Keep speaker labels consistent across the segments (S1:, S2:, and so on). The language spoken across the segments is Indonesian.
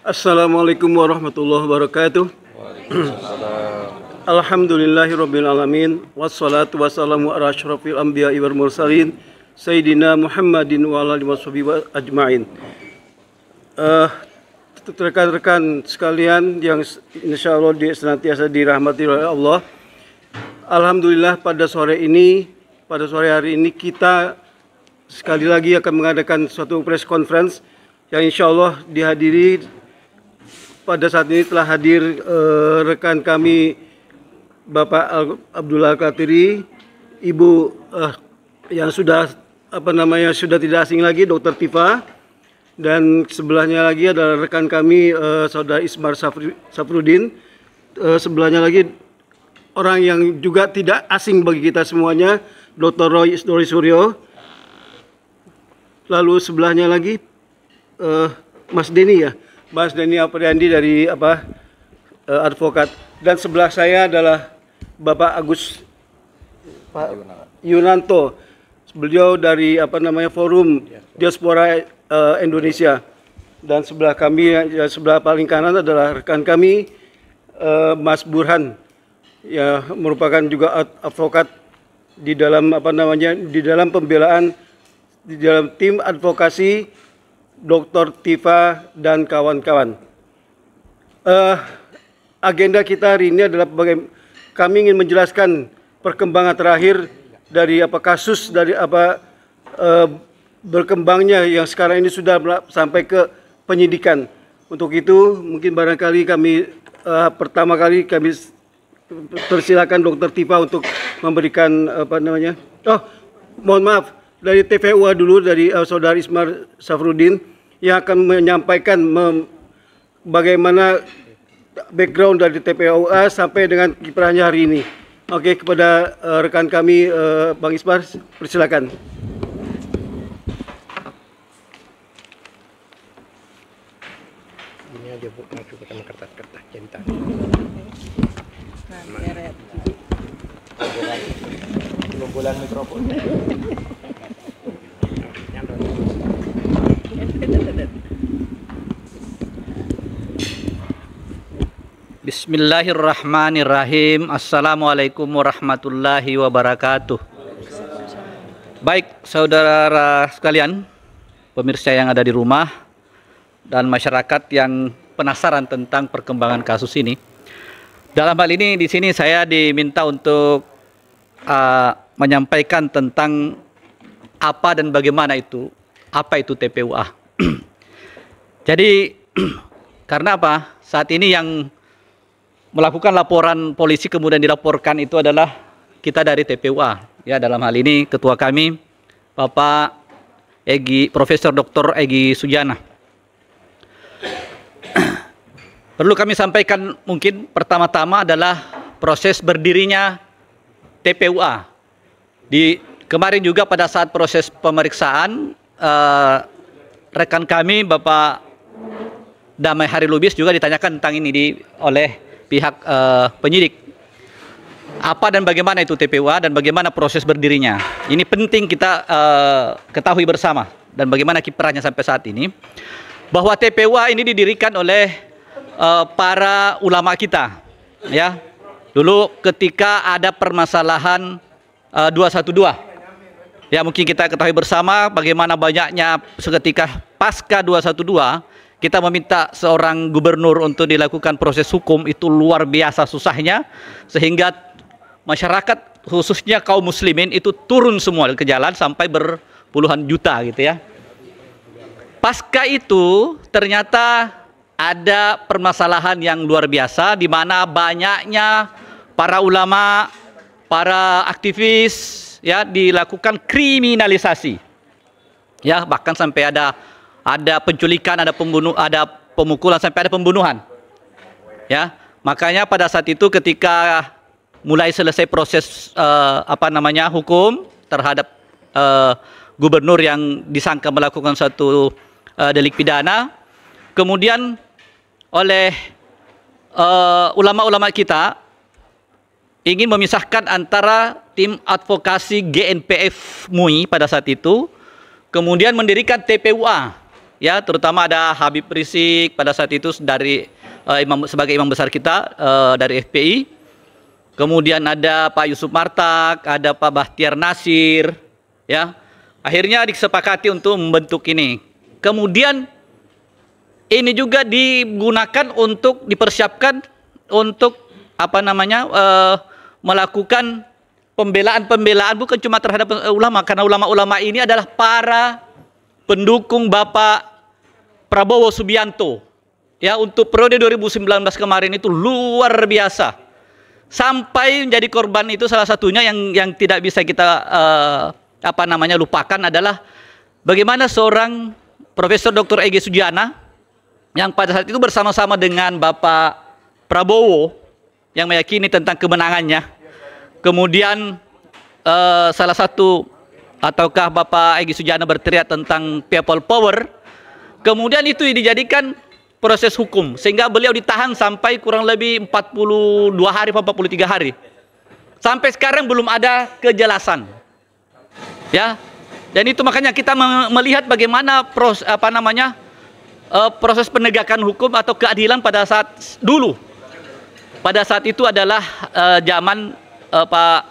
S1: Assalamualaikum warahmatullahi wabarakatuh. Alhamdulillahirabbil alamin wassalatu wassalamu ala asyrofil anbiya'i wal mursalin sayyidina Muhammadin wa ala alihi washabihi ajmain. Rekan-rekan sekalian yang insyaallah senantiasa dirahmati oleh Allah. Alhamdulillah pada sore hari ini kita sekali lagi akan mengadakan suatu press conference yang insyaallah dihadiri. Pada saat ini telah hadir rekan kami Bapak Abdullah Katiri, Ibu yang sudah sudah tidak asing lagi, Dr. Tifa, dan sebelahnya lagi adalah rekan kami Saudara Ismar Safrudin. Sebelahnya lagi orang yang juga tidak asing bagi kita semuanya, Dr. Roy Suryo. Lalu sebelahnya lagi Mas Denny Mas Denny Apriandi dari advokat, dan sebelah saya adalah Bapak Agus Yunanto, beliau dari Forum Diaspora Indonesia, dan sebelah kami, sebelah paling kanan adalah rekan kami Mas Burhan, ya, merupakan juga advokat di dalam di dalam pembelaan, di dalam tim advokasi Dr. Tifa dan kawan-kawan. Agenda kita hari ini adalah kami ingin menjelaskan perkembangan terakhir dari kasus dari berkembangnya yang sekarang ini sudah sampai ke penyidikan. Untuk itu mungkin barangkali kami pertama kali kami persilakan Dr. Tifa untuk memberikan mohon maaf, dari TVUA dulu, dari Saudara Ismar Safrudin yang akan menyampaikan bagaimana background dari TPUA sampai dengan kiprahnya hari ini. Oke, kepada rekan kami Bang Ismar, persilakan.
S2: Ini aja Bu, masukkan kertas-kertas cinta. Bulan mikrofon.
S3: Bismillahirrahmanirrahim. Assalamualaikum warahmatullahi wabarakatuh. Baik saudara sekalian, pemirsa yang ada di rumah dan masyarakat yang penasaran tentang perkembangan kasus ini. Dalam hal ini di sini saya diminta untuk menyampaikan tentang apa dan bagaimana apa itu TPUA. Jadi karena apa? Saat ini yang melakukan laporan polisi kemudian dilaporkan itu adalah kita dari TPUA. Ya, dalam hal ini ketua kami Bapak Profesor Dr. Egy Sujana. Perlu kami sampaikan mungkin pertama-tama adalah proses berdirinya TPUA. Kemarin juga pada saat proses pemeriksaan rekan kami Bapak Damai Hari Lubis juga ditanyakan tentang ini oleh pihak penyidik. Apa dan bagaimana itu TPUA dan bagaimana proses berdirinya. Ini penting kita ketahui bersama dan bagaimana kiprahnya sampai saat ini. Bahwa TPUA ini didirikan oleh para ulama kita, ya. Dulu ketika ada permasalahan 212. Ya, mungkin kita ketahui bersama bagaimana banyaknya seketika pasca 212 kita meminta seorang gubernur untuk dilakukan proses hukum, itu luar biasa susahnya, sehingga masyarakat khususnya kaum muslimin itu turun semua ke jalan sampai berpuluhan juta gitu ya. Pasca itu ternyata ada permasalahan yang luar biasa di mana banyaknya para ulama, para aktivis ya dilakukan kriminalisasi. Ya, bahkan sampai ada penculikan, ada pemukulan, sampai ada pembunuhan. Ya, makanya pada saat itu ketika mulai selesai proses hukum terhadap gubernur yang disangka melakukan suatu delik pidana, kemudian oleh ulama-ulama kita ingin memisahkan antara tim advokasi GNPF MUI pada saat itu, kemudian mendirikan TPUA. ya, terutama ada Habib Rizik pada saat itu dari sebagai imam besar kita dari FPI. Kemudian ada Pak Yusuf Martak, ada Pak Bahtiar Nasir, ya. Akhirnya disepakati untuk membentuk ini. Kemudian ini juga digunakan untuk dipersiapkan untuk melakukan pembelaan bukan cuma terhadap ulama, karena ulama-ulama ini adalah para pendukung Bapak Prabowo Subianto. Ya, untuk periode 2019 kemarin itu luar biasa. Sampai menjadi korban itu salah satunya yang tidak bisa kita lupakan adalah bagaimana seorang Profesor Dr. Egy Sujana yang pada saat itu bersama-sama dengan Bapak Prabowo yang meyakini tentang kemenangannya. Kemudian salah satu ataukah Bapak Egy Sujana berteriak tentang people power. Kemudian itu dijadikan proses hukum sehingga beliau ditahan sampai kurang lebih 42 hari atau 43 hari. Sampai sekarang belum ada kejelasan. Ya. Dan itu makanya kita melihat bagaimana proses penegakan hukum atau keadilan pada saat dulu. Pada saat itu adalah zaman Pak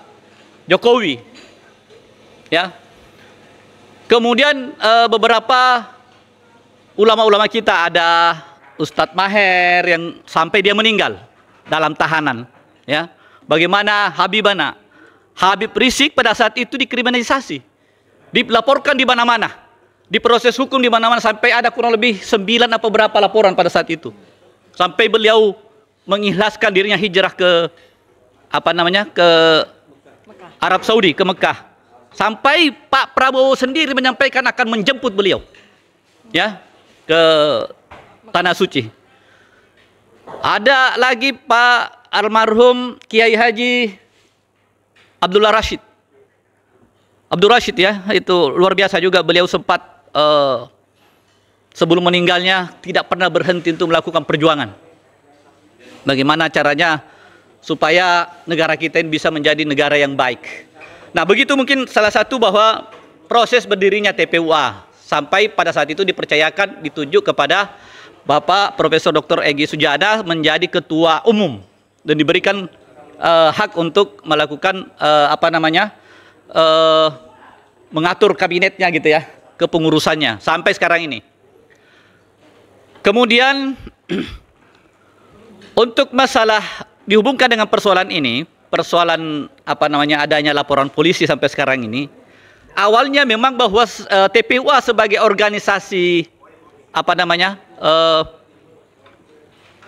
S3: Jokowi. Ya. Kemudian beberapa ulama-ulama kita, ada Ustadz Maher yang sampai dia meninggal dalam tahanan, ya. Bagaimana Habib Rizik pada saat itu dikriminalisasi, dilaporkan di mana-mana, diproses hukum di mana-mana, sampai ada kurang lebih 9 atau berapa laporan pada saat itu, sampai beliau mengikhlaskan dirinya hijrah ke ke Arab Saudi, ke Mekah, sampai Pak Prabowo sendiri menyampaikan akan menjemput beliau, ya, ke Tanah Suci. Ada lagi Pak almarhum Kiai Haji Abdul Rashid, ya, itu luar biasa juga. Beliau sempat sebelum meninggalnya tidak pernah berhenti untuk melakukan perjuangan. Bagaimana caranya supaya negara kita ini bisa menjadi negara yang baik. Nah, begitu mungkin salah satu bahwa proses berdirinya TPUA sampai pada saat itu dipercayakan, ditunjuk kepada Bapak Profesor Dr. Egy Sujana menjadi ketua umum dan diberikan hak untuk melakukan mengatur kabinetnya gitu ya, kepengurusannya sampai sekarang ini. Kemudian untuk masalah dihubungkan dengan persoalan ini, persoalan adanya laporan polisi sampai sekarang ini, awalnya memang bahwa TPUA sebagai organisasi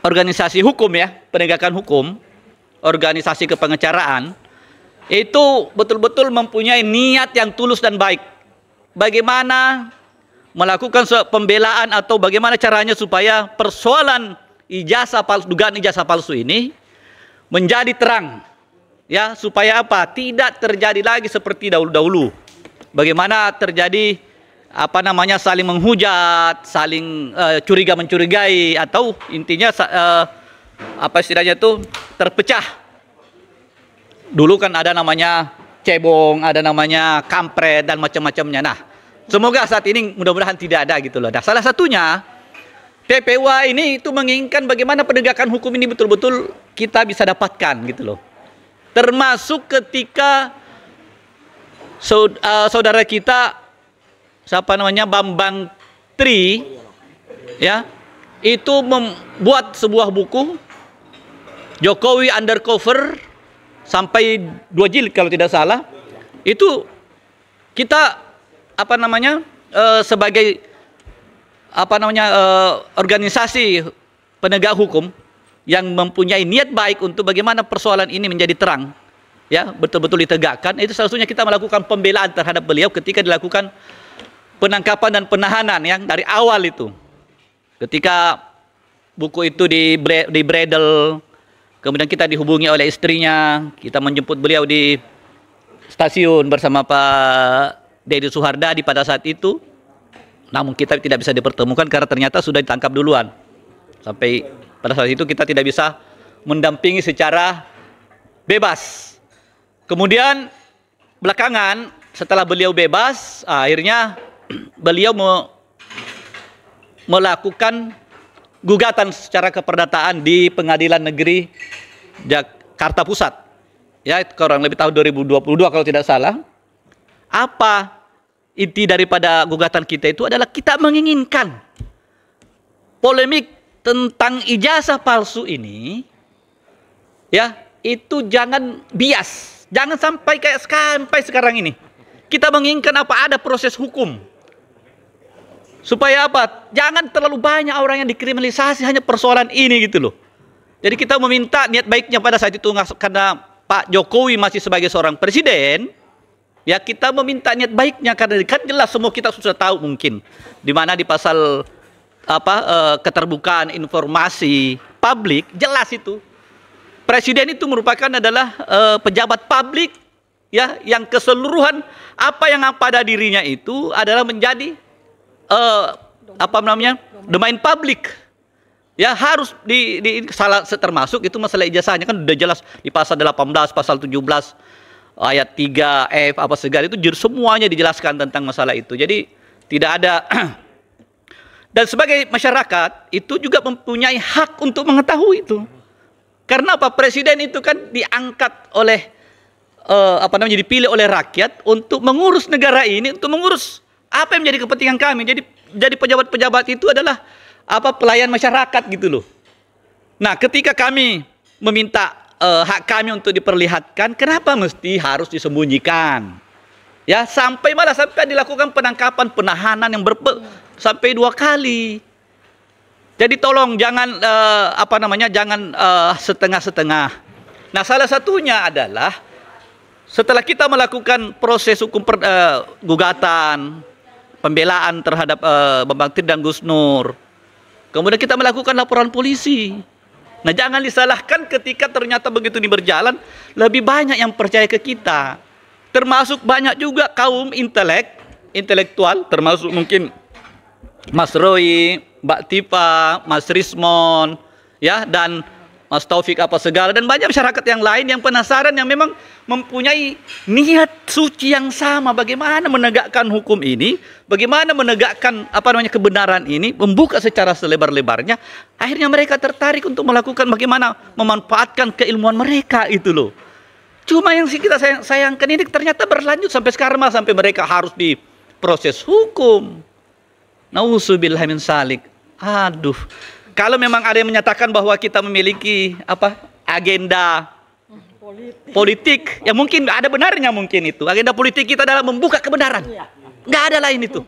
S3: organisasi hukum, ya, penegakan hukum, organisasi kepengacaraan, itu betul-betul mempunyai niat yang tulus dan baik. Bagaimana melakukan pembelaan atau bagaimana caranya supaya persoalan dugaan ijazah palsu ini menjadi terang, ya, supaya tidak terjadi lagi seperti dahulu-dahulu. Bagaimana terjadi saling menghujat, saling curiga mencurigai, atau intinya istilahnya itu terpecah. Dulu kan ada namanya cebong, ada namanya kampret dan macam-macamnya. Nah, semoga saat ini mudah-mudahan tidak ada gitu loh. Nah, salah satunya TPUA ini itu menginginkan bagaimana penegakan hukum ini betul-betul kita bisa dapatkan gitu loh. Termasuk ketika saudara kita Bambang Tri, ya, itu membuat sebuah buku Jokowi Undercover sampai 2 jilid kalau tidak salah. Itu kita sebagai organisasi penegak hukum yang mempunyai niat baik untuk bagaimana persoalan ini menjadi terang, ya, betul-betul ditegakkan. Itu seharusnya kita melakukan pembelaan terhadap beliau ketika dilakukan penangkapan dan penahanan yang dari awal itu. Ketika buku itu dibredel, kemudian kita dihubungi oleh istrinya, kita menjemput beliau di stasiun bersama Pak Deddy Suhardadi pada saat itu. Namun kita tidak bisa dipertemukan karena ternyata sudah ditangkap duluan. Sampai pada saat itu kita tidak bisa mendampingi secara bebas. Kemudian belakangan setelah beliau bebas, akhirnya beliau melakukan gugatan secara keperdataan di Pengadilan Negeri Jakarta Pusat. Ya, kurang lebih tahun 2022 kalau tidak salah. Apa inti daripada gugatan kita itu adalah kita menginginkan polemik tentang ijazah palsu ini, ya, itu jangan bias, jangan sampai kayak sampai sekarang ini. Kita menginginkan apa ada proses hukum. Supaya apa? Jangan terlalu banyak orang yang dikriminalisasi hanya persoalan ini gitu loh. Jadi kita meminta niat baiknya pada saat itu karena Pak Jokowi masih sebagai seorang presiden, ya kita meminta niat baiknya karena kan jelas semua kita sudah tahu mungkin di mana di pasal keterbukaan informasi publik jelas itu presiden itu merupakan adalah pejabat publik, ya, yang keseluruhan apa yang pada dirinya itu adalah menjadi domain publik, ya, harus salah termasuk itu masalah ijazahnya kan udah jelas di pasal 18, pasal 17 ayat 3F apa segala itu semuanya dijelaskan tentang masalah itu. Jadi tidak ada dan sebagai masyarakat itu juga mempunyai hak untuk mengetahui itu. Karena apa? Presiden itu kan diangkat oleh dipilih oleh rakyat untuk mengurus negara ini, untuk mengurus apa yang menjadi kepentingan kami. Jadi pejabat-pejabat itu adalah pelayan masyarakat gitu loh. Nah, ketika kami meminta hak kami untuk diperlihatkan, kenapa mesti harus disembunyikan? Ya, sampai dilakukan penangkapan, penahanan yang sampai 2 kali. Jadi tolong jangan jangan setengah-setengah. Nah, salah satunya adalah setelah kita melakukan proses hukum gugatan pembelaan terhadap Bambang Tri dan Gus Nur, kemudian kita melakukan laporan polisi. Nah, jangan disalahkan ketika ternyata begitu ini berjalan, lebih banyak yang percaya ke kita. Termasuk banyak juga kaum intelektual, termasuk mungkin Mas Roy, Mbak Tifa, Mas Rismon, ya, dan Mas Taufik apa segala, dan banyak masyarakat yang lain yang penasaran, yang memang mempunyai niat suci yang sama bagaimana menegakkan hukum ini, bagaimana menegakkan kebenaran ini, membuka secara selebar-lebarnya. Akhirnya mereka tertarik untuk melakukan bagaimana memanfaatkan keilmuan mereka itu loh. Cuma yang kita sayangkan ini ternyata berlanjut sampai sekarang, sampai mereka harus diproses hukum. Nauzubillah min salik. Aduh. Kalau memang ada yang menyatakan bahwa kita memiliki agenda politik, ya mungkin ada benarnya mungkin itu. Agenda politik kita adalah membuka kebenaran. Nggak ada lain itu.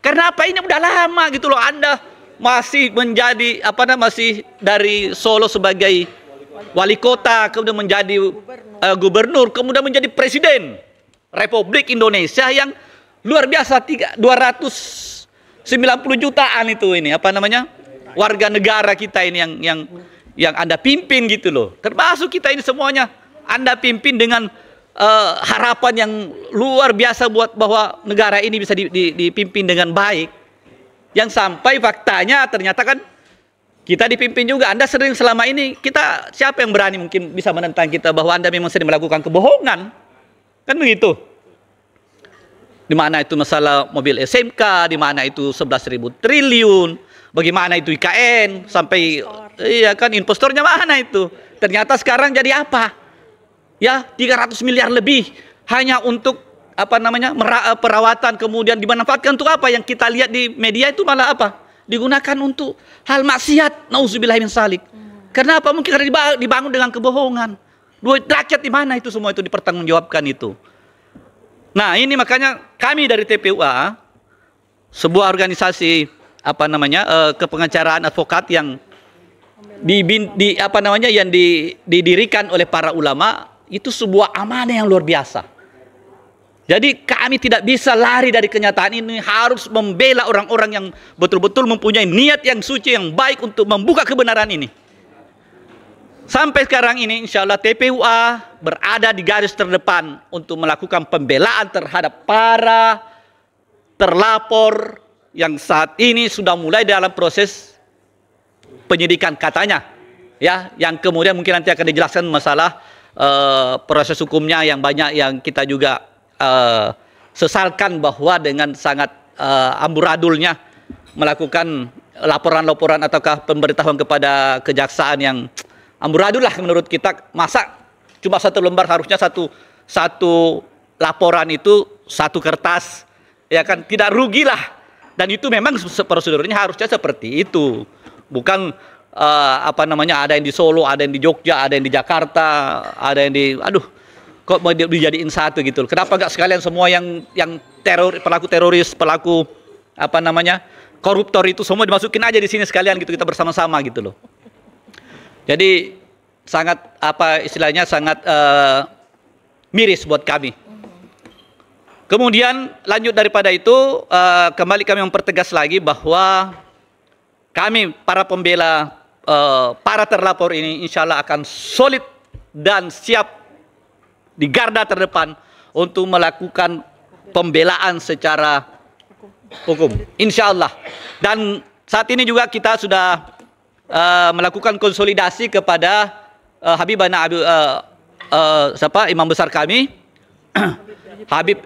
S3: Karena ini udah lama gitu loh. Anda masih menjadi masih dari Solo sebagai wali kota, kemudian menjadi gubernur, kemudian menjadi presiden Republik Indonesia yang luar biasa, 290 jutaan itu warga negara kita ini yang Anda pimpin gitu loh. Termasuk kita ini semuanya Anda pimpin dengan harapan yang luar biasa buat bahwa negara ini bisa dipimpin dengan baik. Yang sampai faktanya ternyata kan kita dipimpin juga. Anda sering selama ini, siapa yang berani mungkin bisa menentang kita bahwa Anda memang sering melakukan kebohongan? Kan begitu. Di mana itu masalah mobil SMK, di mana itu 11.000 triliun, bagaimana itu IKN, sampai iya kan investornya mana itu? Ternyata sekarang jadi apa? Ya, 300 miliar lebih hanya untuk perawatan, kemudian dimanfaatkan untuk apa? Yang kita lihat di media itu malah digunakan untuk hal maksiat. Nauzubillah min salik. Karena apa? Mungkin karena dibangun dengan kebohongan. Duit rakyat di mana itu semua itu dipertanggungjawabkan itu. Nah, ini makanya kami dari TPUA, sebuah organisasi kepengacaraan advokat yang didirikan oleh para ulama, itu sebuah amanah yang luar biasa. Jadi kami tidak bisa lari dari kenyataan ini, harus membela orang-orang yang betul-betul mempunyai niat yang suci, yang baik untuk membuka kebenaran ini. Sampai sekarang ini insya Allah TPUA berada di garis terdepan untuk melakukan pembelaan terhadap para terlapor yang saat ini sudah mulai dalam proses penyidikan katanya, ya, yang kemudian mungkin nanti akan dijelaskan masalah proses hukumnya yang banyak yang kita juga sesalkan bahwa dengan sangat amburadulnya melakukan laporan-laporan ataukah pemberitahuan kepada kejaksaan yang amburadul lah menurut kita. Masa cuma satu lembar, harusnya satu laporan itu satu kertas, ya kan, tidak rugilah. Dan itu memang prosedurnya harusnya seperti itu, bukan ada yang di Solo, ada yang di Jogja, ada yang di Jakarta, ada yang di kok mau dijadiin satu gitu. Kenapa nggak sekalian semua yang pelaku teroris, pelaku koruptor itu semua dimasukin aja di sini sekalian gitu, kita bersama-sama gitu loh. Jadi sangat sangat miris buat kami. Kemudian lanjut daripada itu, kembali kami mempertegas lagi bahwa kami para pembela para terlapor ini insya Allah akan solid dan siap di garda terdepan untuk melakukan pembelaan secara hukum, insya Allah. Dan saat ini juga kita sudah melakukan konsolidasi kepada Habibana Imam besar kami Habib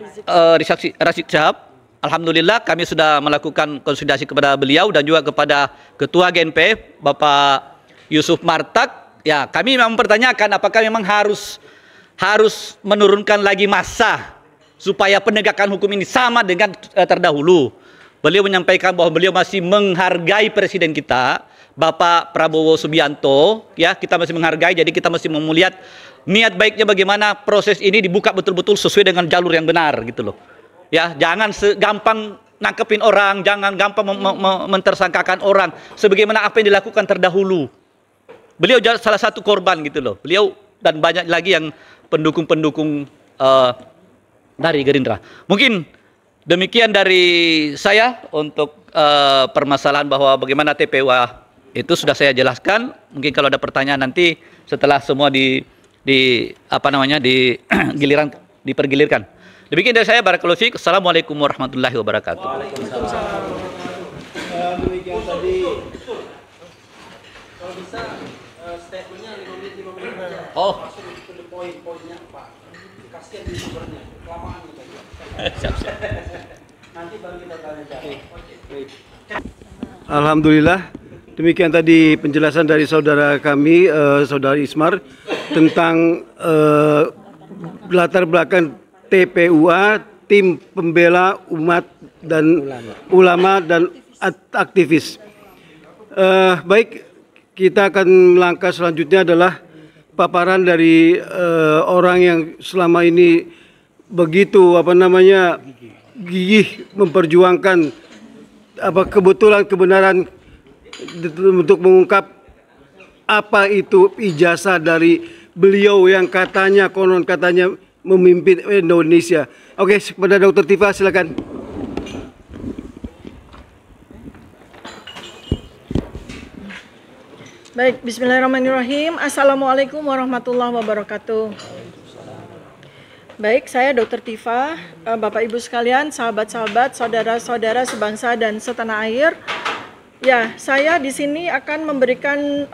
S3: Rizik Syihab. Alhamdulillah kami sudah melakukan konsolidasi kepada beliau dan juga kepada Ketua GNP Bapak Yusuf Martak. Ya, kami memang mempertanyakan apakah memang harus menurunkan lagi massa supaya penegakan hukum ini sama dengan terdahulu. Beliau menyampaikan bahwa beliau masih menghargai presiden kita, Bapak Prabowo Subianto, ya, kita masih menghargai, jadi kita masih melihat niat baiknya bagaimana proses ini dibuka betul-betul sesuai dengan jalur yang benar gitu loh. Ya, jangan gampang nangkepin orang, jangan gampang mentersangkakan orang sebagaimana apa yang dilakukan terdahulu. Beliau salah satu korban gitu loh. Beliau dan banyak lagi yang pendukung-pendukung dari Gerindra. Mungkin demikian dari saya untuk permasalahan bahwa bagaimana TPUA itu sudah saya jelaskan. Mungkin kalau ada pertanyaan nanti setelah semua giliran dipergilirkan. Demikian dari saya, barakallahu fiik. Assalamualaikum warahmatullahi wabarakatuh.
S1: Waalaikumsalam. Demikian tadi.
S4: Kalau bisa statementnya 5 menit aja.
S3: Oh.
S4: Poin-poinnya Pak. Kasihan di sumbernya. Kelamaan gitu.
S3: Siap-siap.
S4: Nanti baru kita tanya. Oke.
S1: Alhamdulillah. Demikian tadi penjelasan dari saudara kami, saudara Ismar, tentang latar belakang TPUA, tim pembela umat dan ulama dan aktivis. Baik, kita akan melangkah selanjutnya adalah paparan dari orang yang selama ini begitu gigih memperjuangkan kebenaran untuk mengungkap apa itu ijazah dari beliau yang konon katanya memimpin Indonesia. Oke, kepada Dr. Tifa silakan.
S5: Baik, bismillahirrahmanirrahim. Assalamualaikum warahmatullahi wabarakatuh. Baik, saya Dr. Tifa, Bapak Ibu sekalian, sahabat-sahabat, saudara-saudara sebangsa dan setanah air. Ya, saya di sini akan memberikan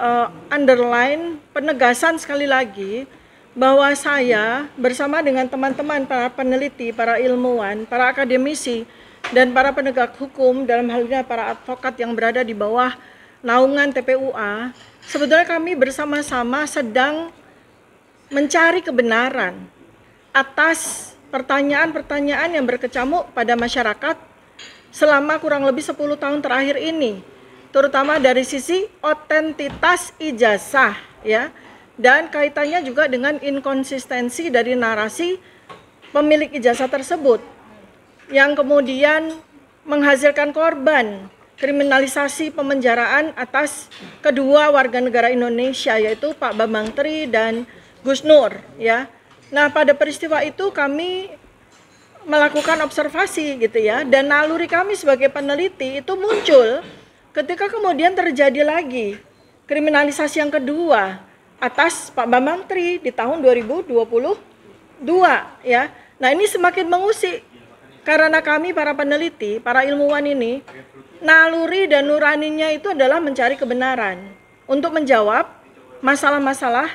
S5: underline penegasan sekali lagi bahwa saya bersama dengan teman-teman para peneliti, para ilmuwan, para akademisi, dan para penegak hukum, dalam hal ini para advokat yang berada di bawah naungan TPUA, sebetulnya kami bersama-sama sedang mencari kebenaran atas pertanyaan-pertanyaan yang berkecamuk pada masyarakat selama kurang lebih 10 tahun terakhir ini, terutama dari sisi otentitas ijazah, ya, dan kaitannya juga dengan inkonsistensi dari narasi pemilik ijazah tersebut yang kemudian menghasilkan korban kriminalisasi pemenjaraan atas kedua warga negara Indonesia, yaitu Pak Bambang Tri dan Gus Nur, ya. Nah, pada peristiwa itu kami melakukan observasi gitu ya, dan naluri kami sebagai peneliti itu muncul ketika kemudian terjadi lagi kriminalisasi yang kedua atas Pak Bambang Tri di tahun 2022, ya. Nah, ini semakin mengusik karena kami para peneliti, para ilmuwan ini, naluri dan nuraninya itu adalah mencari kebenaran untuk menjawab masalah-masalah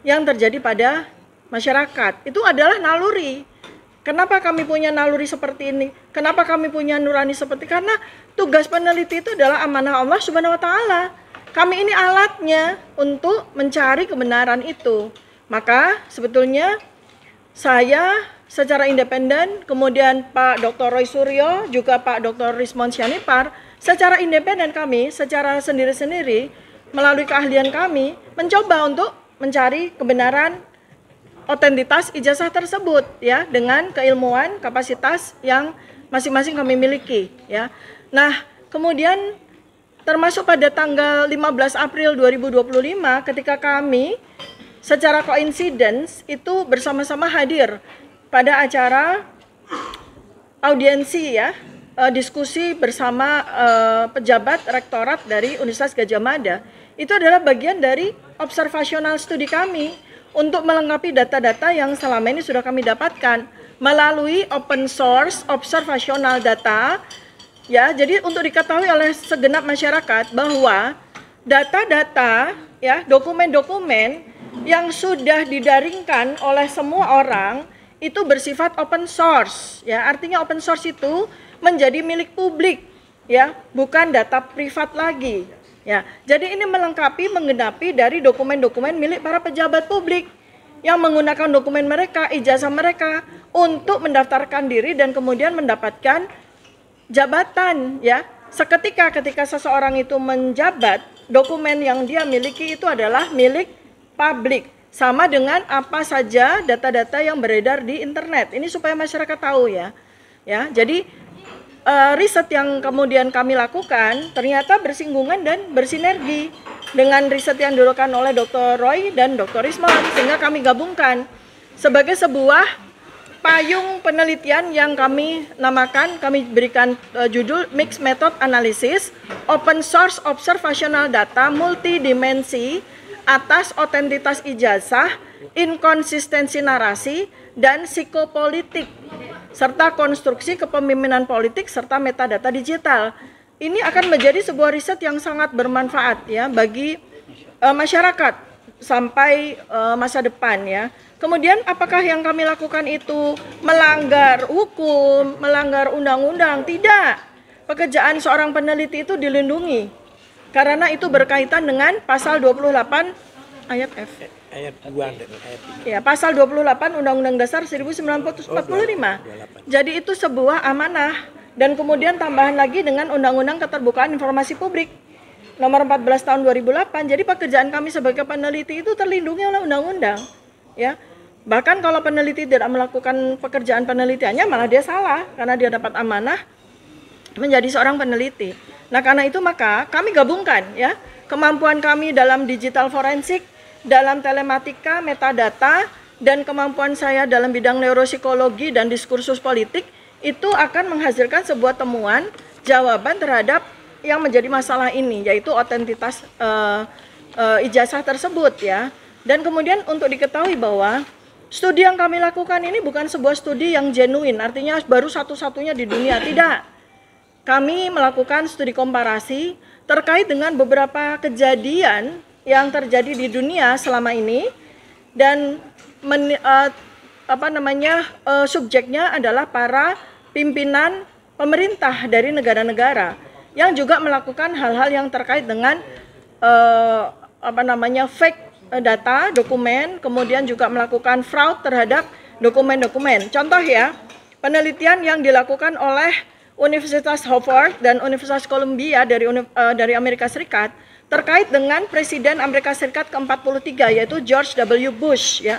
S5: yang terjadi pada masyarakat. Itu adalah naluri. Kenapa kami punya naluri seperti ini? Kenapa kami punya nurani seperti? Karena tugas peneliti itu adalah amanah Allah Subhanahu wa taala. Kami ini alatnya untuk mencari kebenaran itu. Maka sebetulnya saya secara independen, kemudian Pak Dr. Roy Suryo, juga Pak Dr. Rismon Sianipar, secara independen kami, secara sendiri-sendiri, melalui keahlian kami, mencoba untuk mencari kebenaran otentitas ijazah tersebut ya, dengan keilmuan kapasitas yang masing-masing kami miliki ya. Nah, kemudian termasuk pada tanggal 15 April 2025 ketika kami secara koinsidens itu bersama-sama hadir pada acara audiensi ya, diskusi bersama pejabat rektorat dari Universitas Gadjah Mada. Itu adalah bagian dari observational studi kami untuk melengkapi data-data yang selama ini sudah kami dapatkan melalui open source observational data ya. Jadi untuk diketahui oleh segenap masyarakat bahwa data-data ya, dokumen-dokumen yang sudah didaringkan oleh semua orang itu bersifat open source ya. Artinya open source itu menjadi milik publik ya, bukan data privat lagi. Ya, jadi ini melengkapi, menggenapi dari dokumen-dokumen milik para pejabat publik yang menggunakan dokumen mereka, ijazah mereka untuk mendaftarkan diri dan kemudian mendapatkan jabatan ya. Seketika ketika seseorang itu menjabat, dokumen yang dia miliki itu adalah milik publik. Sama dengan apa saja data-data yang beredar di internet. Ini supaya masyarakat tahu ya. Ya, jadi riset yang kemudian kami lakukan ternyata bersinggungan dan bersinergi dengan riset yang dilakukan oleh Dr. Roy dan Dr. Rismon, sehingga kami gabungkan sebagai sebuah payung penelitian yang kami namakan, kami berikan judul Mixed Method Analysis Open Source Observational Data Multidimensi atas Otentitas Ijazah, Inkonsistensi Narasi, dan Psikopolitik serta konstruksi kepemimpinan politik serta metadata digital. Ini akan menjadi sebuah riset yang sangat bermanfaat ya bagi masyarakat sampai masa depan ya. Kemudian apakah yang kami lakukan itu melanggar hukum, melanggar undang-undang? Tidak. Pekerjaan seorang peneliti itu dilindungi karena itu berkaitan dengan pasal 28 ayat F.
S2: Ayat 2 dan ayat 3.
S5: Ya, pasal 28 Undang-Undang Dasar 1945. Jadi itu sebuah amanah dan kemudian tambahan lagi dengan Undang-Undang Keterbukaan Informasi Publik nomor 14 tahun 2008. Jadi pekerjaan kami sebagai peneliti itu terlindungi oleh undang-undang. Ya. Bahkan kalau peneliti tidak melakukan pekerjaan penelitiannya malah dia salah karena dia dapat amanah menjadi seorang peneliti. Nah, karena itu maka kami gabungkan ya kemampuan kami dalam digital forensik, dalam telematika, metadata, dan kemampuan saya dalam bidang neuropsikologi dan diskursus politik itu akan menghasilkan sebuah temuan jawaban terhadap yang menjadi masalah ini, yaitu otentitas ijazah tersebut ya. Dan kemudian untuk diketahui bahwa studi yang kami lakukan ini bukan sebuah studi yang genuine, artinya baru satu-satunya di dunia, tidak. Kami melakukan studi komparasi terkait dengan beberapa kejadian yang terjadi di dunia selama ini dan subjeknya adalah para pimpinan pemerintah dari negara-negara yang juga melakukan hal-hal yang terkait dengan fake data, dokumen, kemudian juga melakukan fraud terhadap dokumen-dokumen. Contoh ya, penelitian yang dilakukan oleh Universitas Harvard dan Universitas Columbia dari Amerika Serikat terkait dengan Presiden Amerika Serikat ke-43 yaitu George W. Bush ya.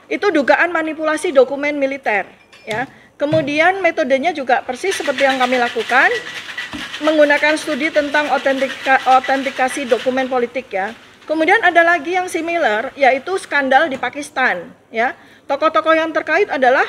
S5: Itu dugaan manipulasi dokumen militer ya. Kemudian metodenya juga persis seperti yang kami lakukan, menggunakan studi tentang autentikasi dokumen politik ya. Kemudian ada lagi yang similar yaitu skandal di Pakistan ya. Tokoh-tokoh yang terkait adalah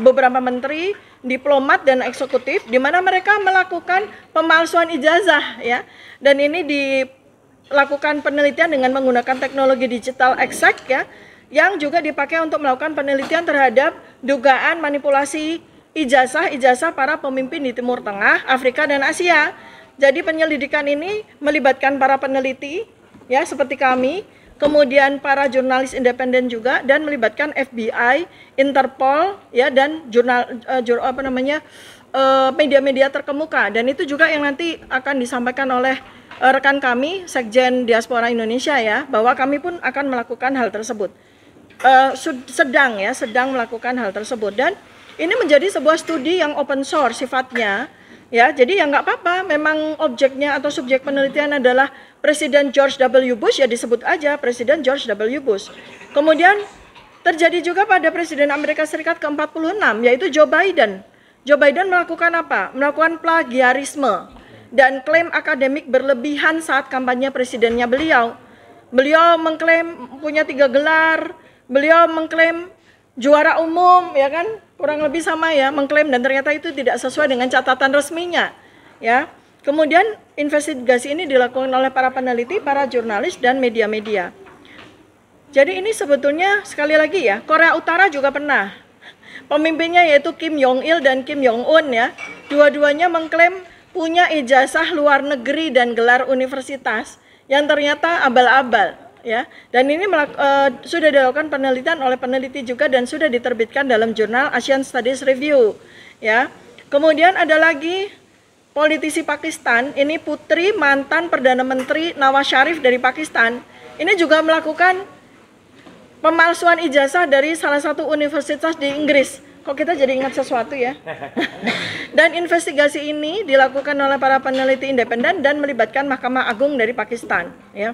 S5: beberapa menteri, diplomat dan eksekutif di mana mereka melakukan pemalsuan ijazah ya. Dan ini dilakukan penelitian dengan menggunakan teknologi digital exact ya, yang juga dipakai untuk melakukan penelitian terhadap dugaan manipulasi ijazah para pemimpin di Timur Tengah, Afrika dan Asia. Jadi penyelidikan ini melibatkan para peneliti ya seperti kami kemudian para jurnalis independen juga, dan melibatkan FBI, Interpol, ya, dan media-media terkemuka. Dan itu juga yang nanti akan disampaikan oleh rekan kami, Sekjen Diaspora Indonesia, ya, bahwa kami pun akan melakukan hal tersebut. Sedang melakukan hal tersebut. Dan ini menjadi sebuah studi yang open source sifatnya. Ya, jadi ya nggak apa-apa, memang objeknya atau subjek penelitian adalah Presiden George W. Bush, ya disebut aja Presiden George W. Bush. Kemudian terjadi juga pada Presiden Amerika Serikat ke-46, yaitu Joe Biden. Joe Biden melakukan apa? Melakukan plagiarisme dan klaim akademik berlebihan saat kampanye presidennya beliau. Beliau mengklaim punya 3 gelar, beliau mengklaim juara umum, ya kan, kurang lebih sama ya, mengklaim, dan ternyata itu tidak sesuai dengan catatan resminya, ya. Kemudian investigasi ini dilakukan oleh para peneliti, para jurnalis, dan media-media. Jadi ini sebetulnya sekali lagi ya, Korea Utara juga pernah. Pemimpinnya yaitu Kim Jong Il dan Kim Jong Un, ya. Dua-duanya mengklaim punya ijazah luar negeri dan gelar universitas yang ternyata abal-abal. Ya, dan ini sudah dilakukan penelitian oleh peneliti juga dan sudah diterbitkan dalam jurnal Asian Studies Review. Ya, kemudian ada lagi politisi Pakistan, ini putri mantan Perdana Menteri Nawaz Sharif dari Pakistan. Ini juga melakukan pemalsuan ijazah dari salah satu universitas di Inggris. Kok kita jadi ingat sesuatu ya? Dan investigasi ini dilakukan oleh para peneliti independen dan melibatkan Mahkamah Agung dari Pakistan. Ya.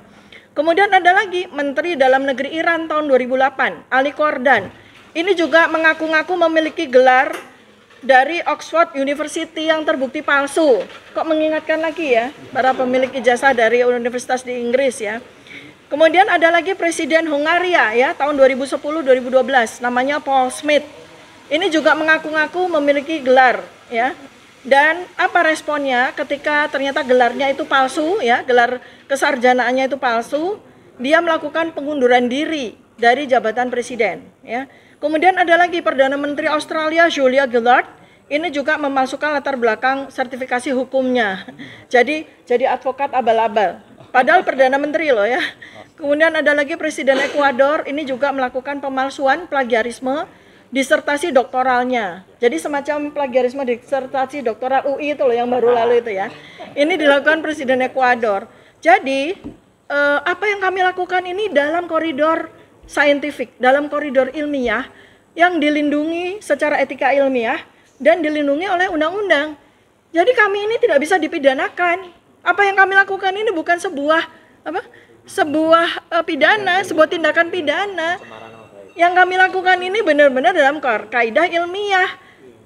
S5: Kemudian ada lagi Menteri Dalam Negeri Iran tahun 2008, Ali Kordan. Ini juga mengaku-ngaku memiliki gelar dari Oxford University yang terbukti palsu. Kok mengingatkan lagi ya para pemilik ijazah dari universitas di Inggris, ya. Kemudian ada lagi Presiden Hungaria, ya, tahun 2010-2012, namanya Paul Smith. Ini juga mengaku-ngaku memiliki gelar, ya. Dan apa responnya ketika ternyata gelarnya itu palsu, ya, gelar kesarjanaannya itu palsu, dia melakukan pengunduran diri dari jabatan presiden, ya. Kemudian ada lagi Perdana Menteri Australia Julia Gillard, ini juga memasukkan latar belakang sertifikasi hukumnya. Jadi advokat abal-abal. Padahal Perdana Menteri loh, ya. Kemudian ada lagi Presiden Ekuador, ini juga melakukan pemalsuan plagiarisme disertasi doktoralnya. Jadi semacam plagiarisme disertasi doktoral UI itu loh yang baru lalu itu, ya. Ini dilakukan Presiden Ekuador. Jadi apa yang kami lakukan ini dalam koridor saintifik, dalam koridor ilmiah yang dilindungi secara etika ilmiah dan dilindungi oleh undang-undang. Jadi kami ini tidak bisa dipidanakan. Apa yang kami lakukan ini bukan sebuah pidana, sebuah tindakan pidana. Yang kami lakukan ini benar-benar dalam kaidah ilmiah.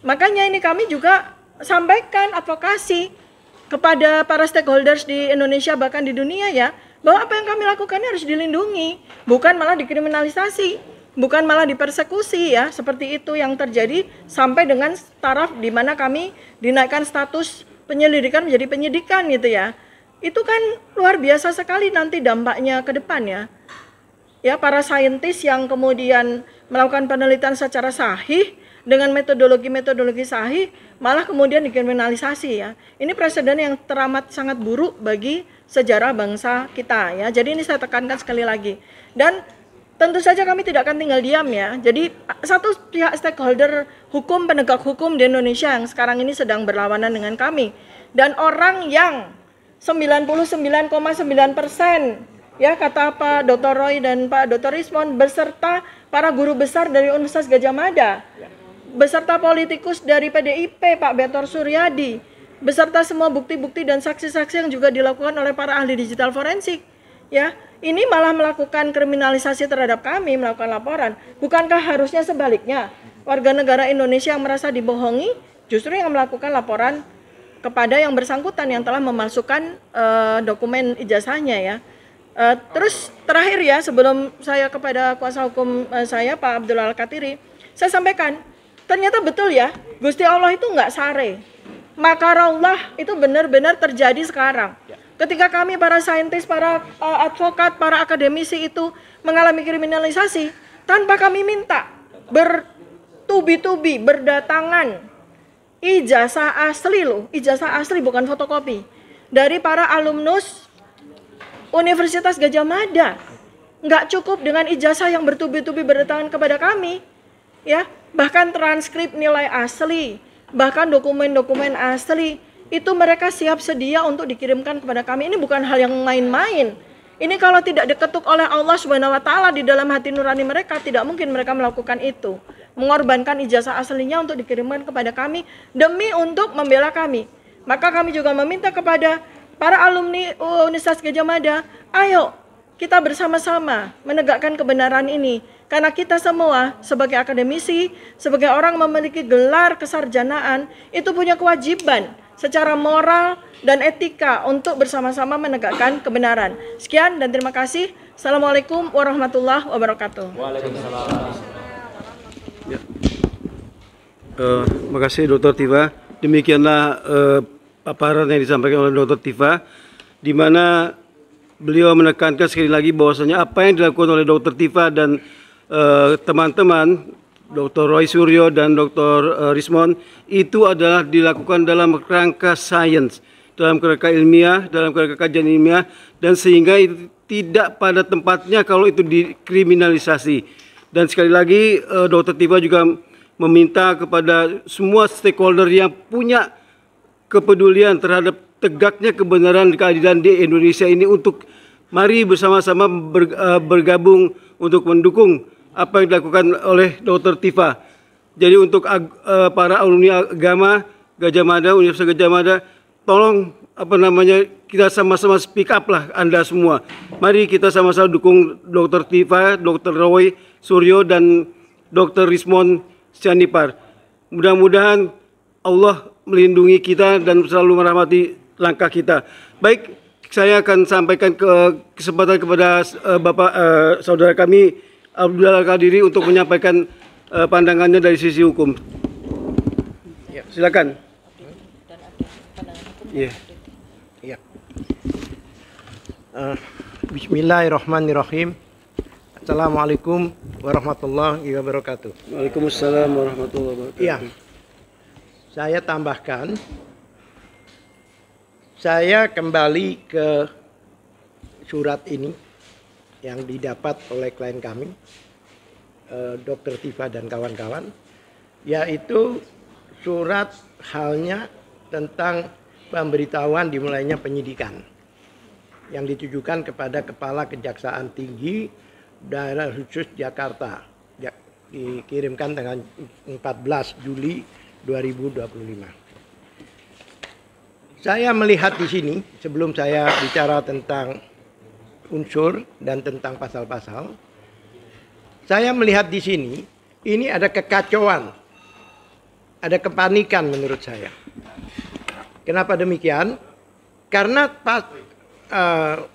S5: Makanya ini kami juga sampaikan advokasi kepada para stakeholders di Indonesia bahkan di dunia, ya, bahwa apa yang kami lakukan ini harus dilindungi, bukan malah dikriminalisasi, bukan malah dipersekusi, ya, seperti itu yang terjadi sampai dengan taraf di mana kami dinaikkan status penyelidikan menjadi penyidikan, gitu ya. Itu kan luar biasa sekali nanti dampaknya ke depan, ya. Ya, para saintis yang kemudian melakukan penelitian secara sahih dengan metodologi sahih malah kemudian dikriminalisasi, ya. Ini presiden yang teramat sangat buruk bagi sejarah bangsa kita, ya. Jadi ini saya tekankan sekali lagi. Dan tentu saja kami tidak akan tinggal diam, ya. Jadi satu pihak stakeholder hukum, penegak hukum di Indonesia yang sekarang ini sedang berlawanan dengan kami, dan orang yang 99,9%, ya, kata Pak Dr. Roy dan Pak Dr. Rismon beserta para guru besar dari Universitas Gadjah Mada, beserta politikus dari PDIP Pak Betor Suryadi, beserta semua bukti-bukti dan saksi-saksi yang juga dilakukan oleh para ahli digital forensik, ya. Ini malah melakukan kriminalisasi terhadap kami, melakukan laporan. Bukankah harusnya sebaliknya? Warga negara Indonesia yang merasa dibohongi justru yang melakukan laporan kepada yang bersangkutan yang telah memasukkan dokumen ijazahnya, ya. Terus terakhir, ya, sebelum saya kepada kuasa hukum saya Pak Abdul Al-Katiri, saya sampaikan ternyata betul, ya, Gusti Allah itu nggak sare. Makarallah itu benar-benar terjadi sekarang. Ketika kami para saintis, para advokat, para akademisi itu mengalami kriminalisasi tanpa kami minta, bertubi-tubi berdatangan ijazah asli loh, ijazah asli bukan fotokopi, dari para alumnus Universitas Gadjah Mada Nggak cukup dengan ijazah yang bertubi-tubi berdatangan kepada kami, ya, bahkan transkrip nilai asli, bahkan dokumen-dokumen asli, itu mereka siap sedia untuk dikirimkan kepada kami. Ini bukan hal yang main-main. Ini kalau tidak diketuk oleh Allah Subhanahu wa taala di dalam hati nurani mereka, tidak mungkin mereka melakukan itu. Mengorbankan ijazah aslinya untuk dikirimkan kepada kami demi untuk membela kami. Maka kami juga meminta kepada para alumni Universitas Gadjah Mada, ayo kita bersama-sama menegakkan kebenaran ini. Karena kita semua sebagai akademisi, sebagai orang memiliki gelar kesarjanaan, itu punya kewajiban secara moral dan etika untuk bersama-sama menegakkan kebenaran. Sekian dan terima kasih. Assalamualaikum warahmatullahi wabarakatuh.
S1: Ya. Terima kasih Dr. Tifa. Demikianlah paparan yang disampaikan oleh Dr. Tifa, di mana beliau menekankan sekali lagi bahwasanya apa yang dilakukan oleh Dr. Tifa dan teman-teman Dr. Roy Suryo dan Dr. Rismon itu adalah dilakukan dalam kerangka sains, dalam kerangka ilmiah, dalam kerangka kajian ilmiah, dan sehingga itu tidak pada tempatnya kalau itu dikriminalisasi. Dan sekali lagi Dr. Tifa juga meminta kepada semua stakeholder yang punya kepedulian terhadap tegaknya kebenaran keadilan di Indonesia ini untuk mari bersama-sama bergabung untuk mendukung apa yang dilakukan oleh Dr. Tifa. Jadi untuk para alumni agama Gadjah Mada, Universitas Gadjah Mada, tolong kita sama-sama speak up lah Anda semua. Mari kita sama-sama dukung Dr. Tifa, Dr. Roy Suryo dan Dr. Rismon Sianipar. Mudah-mudahan Allah melindungi kita dan selalu merahmati langkah kita. Baik, saya akan sampaikan kesempatan kepada Bapak saudara kami Abdullah Al-Qadiri untuk menyampaikan pandangannya dari sisi hukum. Ya, silakan.
S2: Ya. Ya. Bismillahirrahmanirrahim. Assalamualaikum warahmatullahi wabarakatuh.
S1: Waalaikumsalam warahmatullahi wabarakatuh.
S2: Ya. Saya tambahkan, saya kembali ke surat ini yang didapat oleh klien kami, Dr. Tifa dan kawan-kawan, yaitu surat halnya tentang pemberitahuan dimulainya penyidikan yang ditujukan kepada Kepala Kejaksaan Tinggi Daerah Khusus Jakarta, dikirimkan tanggal 14 Juli 2025. Saya melihat di sini, sebelum saya bicara tentang unsur dan tentang pasal-pasal, saya melihat di sini, ini ada kekacauan, ada kepanikan menurut saya. Kenapa demikian? Karena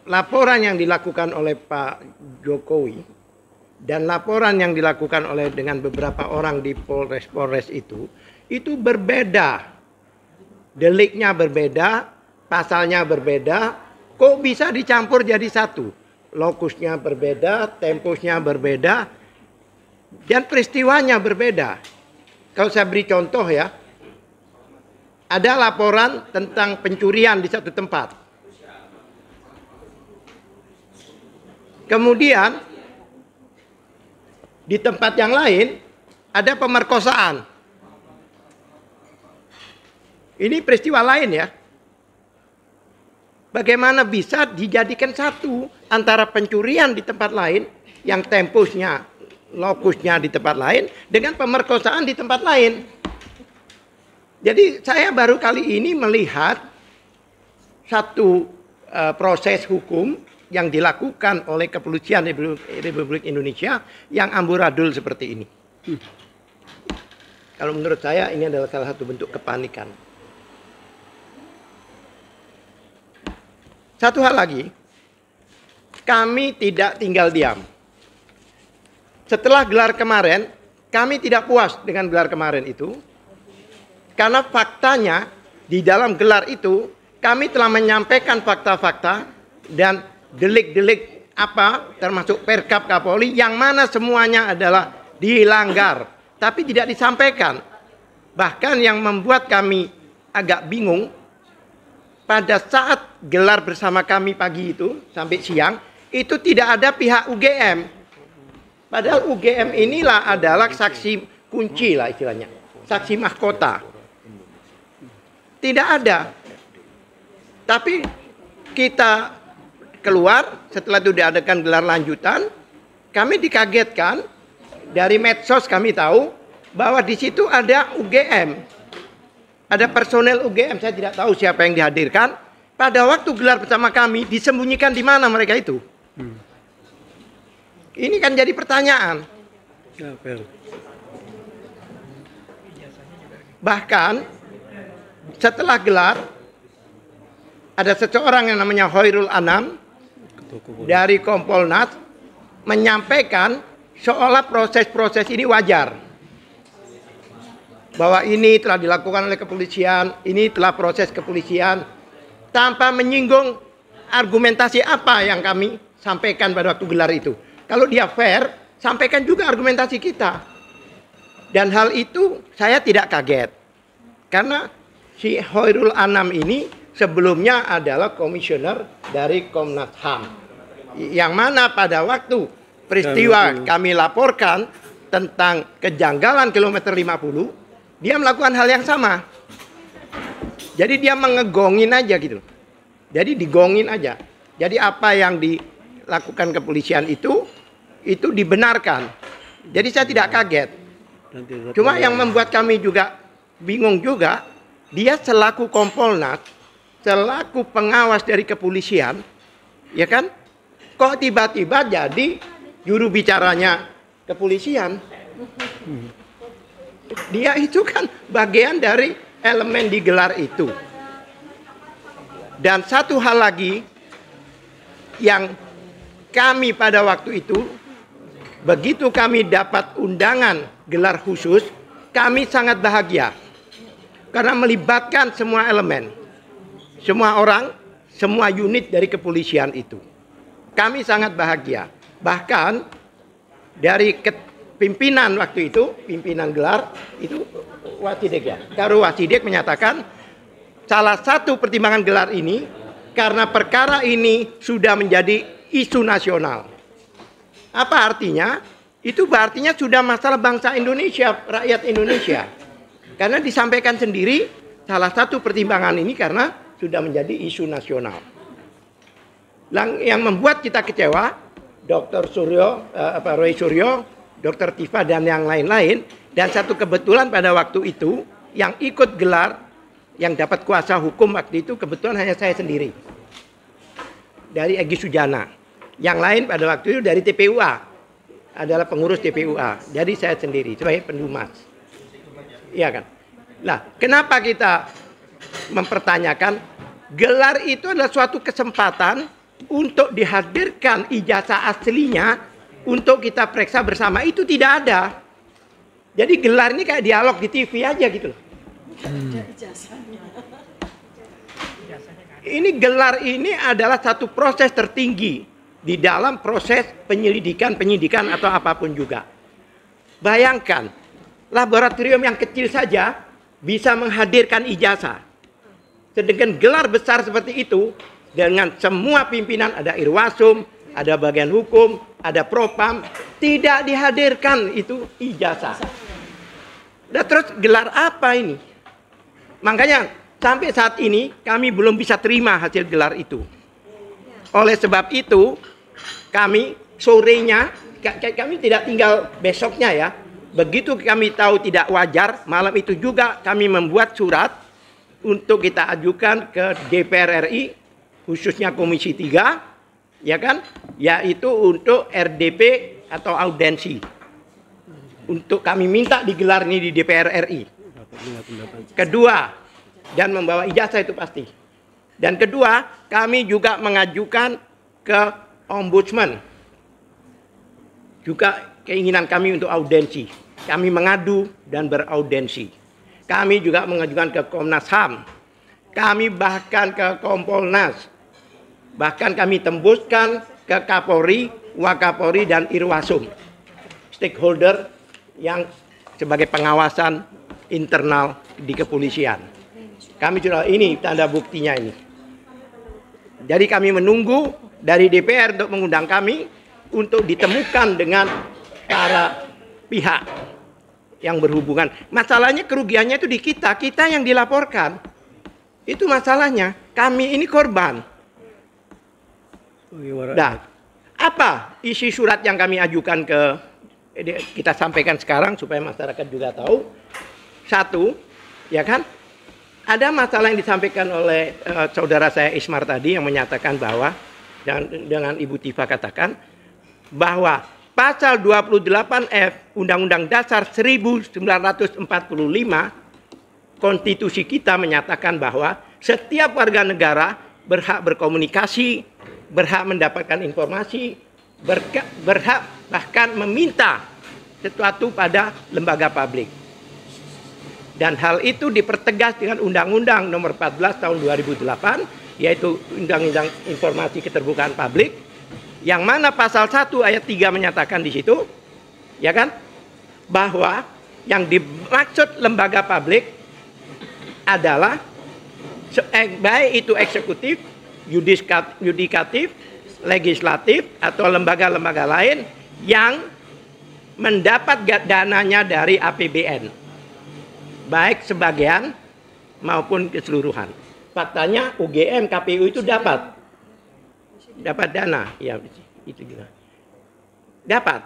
S2: laporan yang dilakukan oleh Pak Jokowi dan laporan yang dilakukan oleh dengan beberapa orang di Polres itu berbeda. Deliknya berbeda, pasalnya berbeda, kok bisa dicampur jadi satu? Lokusnya berbeda, tempusnya berbeda, dan peristiwanya berbeda. Kalau saya beri contoh ya, ada laporan tentang pencurian di satu tempat. Kemudian, di tempat yang lain, ada pemerkosaan. Ini peristiwa lain ya. Bagaimana bisa dijadikan satu antara pencurian di tempat lain yang tempusnya, lokusnya di tempat lain dengan pemerkosaan di tempat lain. Jadi saya baru kali ini melihat satu proses hukum yang dilakukan oleh Kepolisian Republik Indonesia yang amburadul seperti ini. Kalau menurut saya ini adalah salah satu bentuk kepanikan. Satu hal lagi, kami tidak tinggal diam. Setelah gelar kemarin, kami tidak puas dengan gelar kemarin itu. Karena faktanya, di dalam gelar itu, kami telah menyampaikan fakta-fakta dan delik-delik apa, termasuk Perkap Kapolri, yang mana semuanya adalah dilanggar. Tapi tidak disampaikan. Bahkan yang membuat kami agak bingung, pada saat gelar bersama kami pagi itu sampai siang, itu tidak ada pihak UGM. Padahal UGM inilah adalah saksi kunci lah istilahnya, saksi mahkota. Tidak ada. Tapi kita keluar, setelah itu diadakan gelar lanjutan, kami dikagetkan, dari medsos kami tahu bahwa di situ ada UGM. Ada personel UGM, saya tidak tahu siapa yang dihadirkan. Pada waktu gelar bersama kami, disembunyikan di mana mereka itu? Ini kan jadi pertanyaan. Bahkan setelah gelar, ada seseorang yang namanya Hoirul Anam dari Kompolnas menyampaikan seolah proses-proses ini wajar. Bahwa ini telah dilakukan oleh kepolisian, ini telah proses kepolisian, tanpa menyinggung argumentasi apa yang kami sampaikan pada waktu gelar itu. Kalau dia fair, sampaikan juga argumentasi kita. Dan hal itu saya tidak kaget. Karena si Hoirul Anam ini sebelumnya adalah komisioner dari Komnas HAM. Yang mana pada waktu peristiwa kami laporkan tentang kejanggalan kilometer 50, dia melakukan hal yang sama. Jadi dia mengegongin aja gitu. Jadi digongin aja. Jadi apa yang dilakukan kepolisian itu dibenarkan. Jadi saya tidak kaget. Cuma yang membuat kami juga bingung juga, dia selaku Kompolnas, selaku pengawas dari kepolisian, ya kan? Kok tiba-tiba jadi juru bicaranya kepolisian? Dia itu kan bagian dari elemen di gelar itu. Dan satu hal lagi yang kami pada waktu itu, begitu kami dapat undangan gelar khusus, kami sangat bahagia. Karena melibatkan semua elemen, semua orang, semua unit dari kepolisian itu. Kami sangat bahagia. Bahkan dari pimpinan waktu itu, pimpinan gelar itu Wasidek ya. Karo Wasidek menyatakan salah satu pertimbangan gelar ini karena perkara ini sudah menjadi isu nasional. Apa artinya? Itu berartinya sudah masalah bangsa Indonesia, rakyat Indonesia. Karena disampaikan sendiri salah satu pertimbangan ini karena sudah menjadi isu nasional. Yang membuat kita kecewa, Dr. Suryo, Roy Suryo, Dr. Tifa dan yang lain-lain, dan satu kebetulan pada waktu itu yang ikut gelar, yang dapat kuasa hukum waktu itu kebetulan hanya saya sendiri dari Egy Sujana. Yang lain pada waktu itu dari TPUA, adalah pengurus TPUA. Jadi saya sendiri sebagai pendumas. Iya kan? Nah, kenapa kita mempertanyakan gelar itu adalah suatu kesempatan untuk dihadirkan ijazah aslinya untuk kita periksa bersama, itu tidak ada. Jadi gelar ini kayak dialog di TV aja gitu loh. Ini gelar ini adalah satu proses tertinggi di dalam proses penyidikan atau apapun juga. Bayangkan, laboratorium yang kecil saja bisa menghadirkan ijazah. Sedangkan gelar besar seperti itu, dengan semua pimpinan, ada Irwasum, ada bagian hukum, ada Propam, tidak dihadirkan itu ijazah. Dan terus gelar apa ini? Makanya sampai saat ini kami belum bisa terima hasil gelar itu. Oleh sebab itu, kami sorenya, kami tidak tinggal besoknya ya. Begitu kami tahu tidak wajar, malam itu juga kami membuat surat untuk kita ajukan ke DPR RI, khususnya Komisi 3, ya kan? Yaitu untuk RDP atau audensi. Untuk kami minta digelar ini di DPR RI. Kedua, dan membawa ijazah itu pasti. Dan kedua, kami juga mengajukan ke Ombudsman. Juga keinginan kami untuk audensi. Kami mengadu dan beraudensi. Kami juga mengajukan ke Komnas HAM. Kami bahkan ke Kompolnas. Bahkan kami tembuskan ke Kapolri, Wakapolri, dan Irwasum. Stakeholder yang sebagai pengawasan internal di kepolisian. Kami sudah, ini tanda buktinya ini. Jadi kami menunggu dari DPR untuk mengundang kami untuk ditemukan dengan para pihak yang berhubungan. Masalahnya kerugiannya itu di kita yang dilaporkan. Itu masalahnya. Kami ini korban. Nah, apa isi surat yang kami ajukan kita sampaikan sekarang supaya masyarakat juga tahu. Satu, ya kan? Ada masalah yang disampaikan oleh saudara saya Ismar tadi yang menyatakan bahwa dengan Ibu Tifa katakan bahwa pasal 28F Undang-Undang Dasar 1945 konstitusi kita menyatakan bahwa setiap warga negara berhak berkomunikasi, berhak mendapatkan informasi, berhak bahkan meminta sesuatu pada lembaga publik. Dan hal itu dipertegas dengan Undang-Undang Nomor 14 Tahun 2008, yaitu Undang-Undang Informasi Keterbukaan Publik, yang mana pasal 1 ayat 3 menyatakan di situ, ya kan, bahwa yang dimaksud lembaga publik adalah baik itu eksekutif, yudikatif, legislatif, atau lembaga-lembaga lain yang mendapat dananya dari APBN, baik sebagian maupun keseluruhan. Faktanya UGM, KPU itu dapat dana, ya itu juga dapat.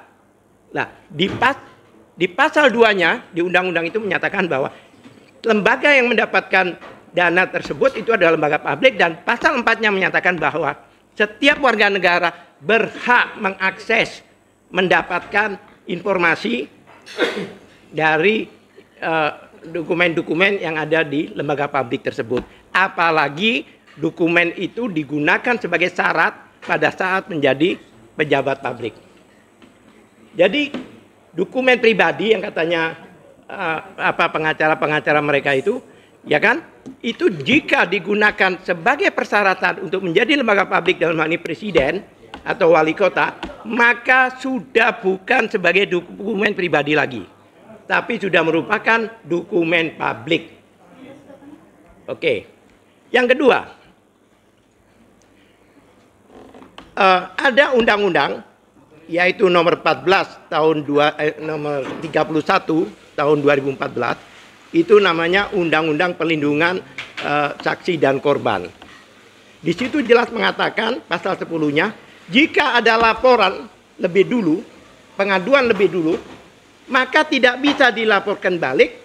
S2: Nah, di pasal 2-nya di undang-undang itu menyatakan bahwa lembaga yang mendapatkan dana tersebut itu adalah lembaga publik, dan pasal 4-nya menyatakan bahwa setiap warga negara berhak mengakses, mendapatkan informasi dari dokumen-dokumen yang ada di lembaga publik tersebut. Apalagi dokumen itu digunakan sebagai syarat pada saat menjadi pejabat publik. Jadi dokumen pribadi yang katanya pengacara-pengacara mereka itu, ya kan, itu jika digunakan sebagai persyaratan untuk menjadi lembaga publik dalam hal ini presiden atau wali kota, maka sudah bukan sebagai dokumen pribadi lagi, tapi sudah merupakan dokumen publik. Oke. Yang kedua, ada undang-undang yaitu nomor 14 tahun nomor 31 tahun 2014, itu namanya Undang-Undang Perlindungan Saksi dan Korban. Di situ jelas mengatakan pasal 10-nya, jika ada laporan lebih dulu, pengaduan lebih dulu, maka tidak bisa dilaporkan balik,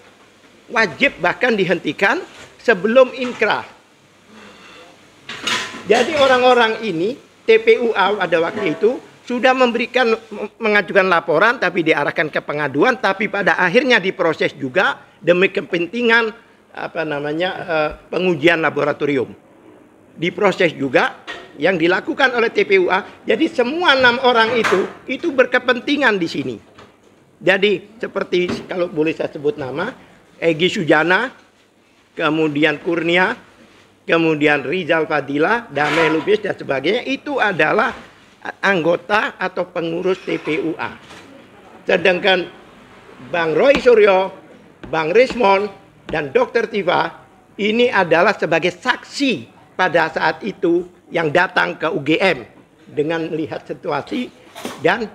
S2: wajib bahkan dihentikan sebelum inkrah. Jadi orang-orang ini, TPUA pada waktu itu sudah mengajukan laporan tapi diarahkan ke pengaduan, tapi pada akhirnya diproses juga demi kepentingan pengujian laboratorium. Diproses juga yang dilakukan oleh TPUA. Jadi semua 6 orang itu berkepentingan di sini. Jadi seperti kalau boleh saya sebut nama, Egy Sujana, kemudian Kurnia, kemudian Rizal Fadila, Damai Lubis dan sebagainya, itu adalah anggota atau pengurus TPUA. Sedangkan Bang Roy Suryo, Bang Rismon, dan Dr. Tifa ini adalah sebagai saksi pada saat itu yang datang ke UGM dengan melihat situasi dan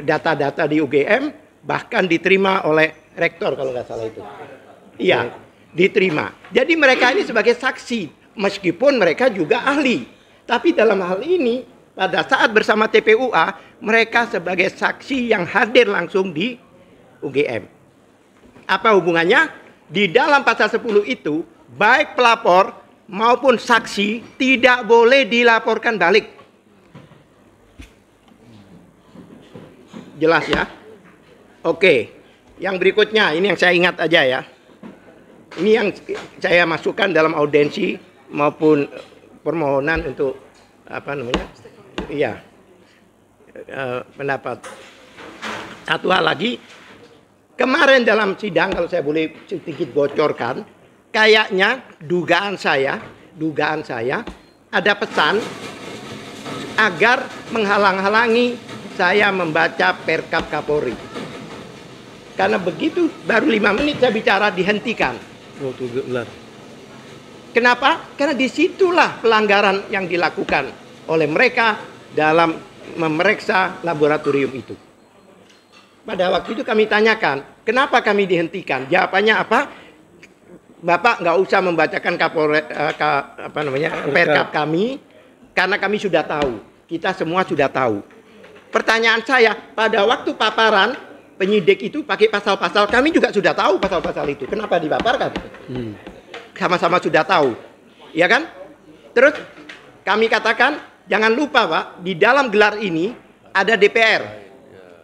S2: data-data di UGM, bahkan diterima oleh rektor kalau nggak salah itu. Iya, diterima. Jadi mereka ini sebagai saksi, meskipun mereka juga ahli. Tapi dalam hal ini, pada saat bersama TPUA, mereka sebagai saksi yang hadir langsung di UGM. Apa hubungannya? Di dalam pasal 10 itu, baik pelapor maupun saksi tidak boleh dilaporkan balik. Jelas ya? Oke, yang berikutnya, ini yang saya ingat aja ya. Ini yang saya masukkan dalam audensi maupun permohonan untuk pendapat. Satu hal lagi, kemarin dalam sidang kalau saya boleh sedikit bocorkan, kayaknya dugaan saya ada pesan agar menghalang-halangi saya membaca Perkap Kapolri. Karena begitu baru 5 menit saya bicara dihentikan.
S1: Oh, itu benar.
S2: Kenapa? Karena disitulah pelanggaran yang dilakukan. oleh mereka dalam memeriksa laboratorium itu. Pada waktu itu kami tanyakan, kenapa kami dihentikan? Jawabannya apa? Bapak nggak usah membacakan perkap kami, karena kami sudah tahu. Kita semua sudah tahu. Pertanyaan saya, pada waktu paparan, penyidik itu pakai pasal-pasal, kami juga sudah tahu pasal-pasal itu. Kenapa dipaparkan? Sama-sama sudah tahu. Ya kan? Terus kami katakan, jangan lupa Pak, di dalam gelar ini ada DPR,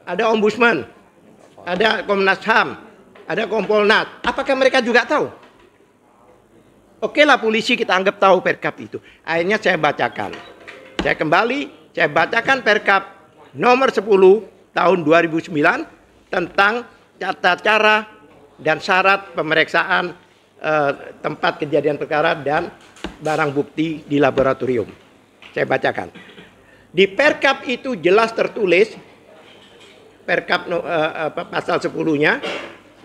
S2: ada Ombudsman, ada Komnas HAM, ada Kompolnas. Apakah mereka juga tahu? Oke lah, polisi kita anggap tahu perkap itu. Akhirnya saya bacakan. Saya kembali, saya bacakan perkap nomor 10 tahun 2009 tentang tata cara dan syarat pemeriksaan tempat kejadian perkara dan barang bukti di laboratorium. Saya bacakan. Di perkap itu jelas tertulis, perkap pasal 10-nya,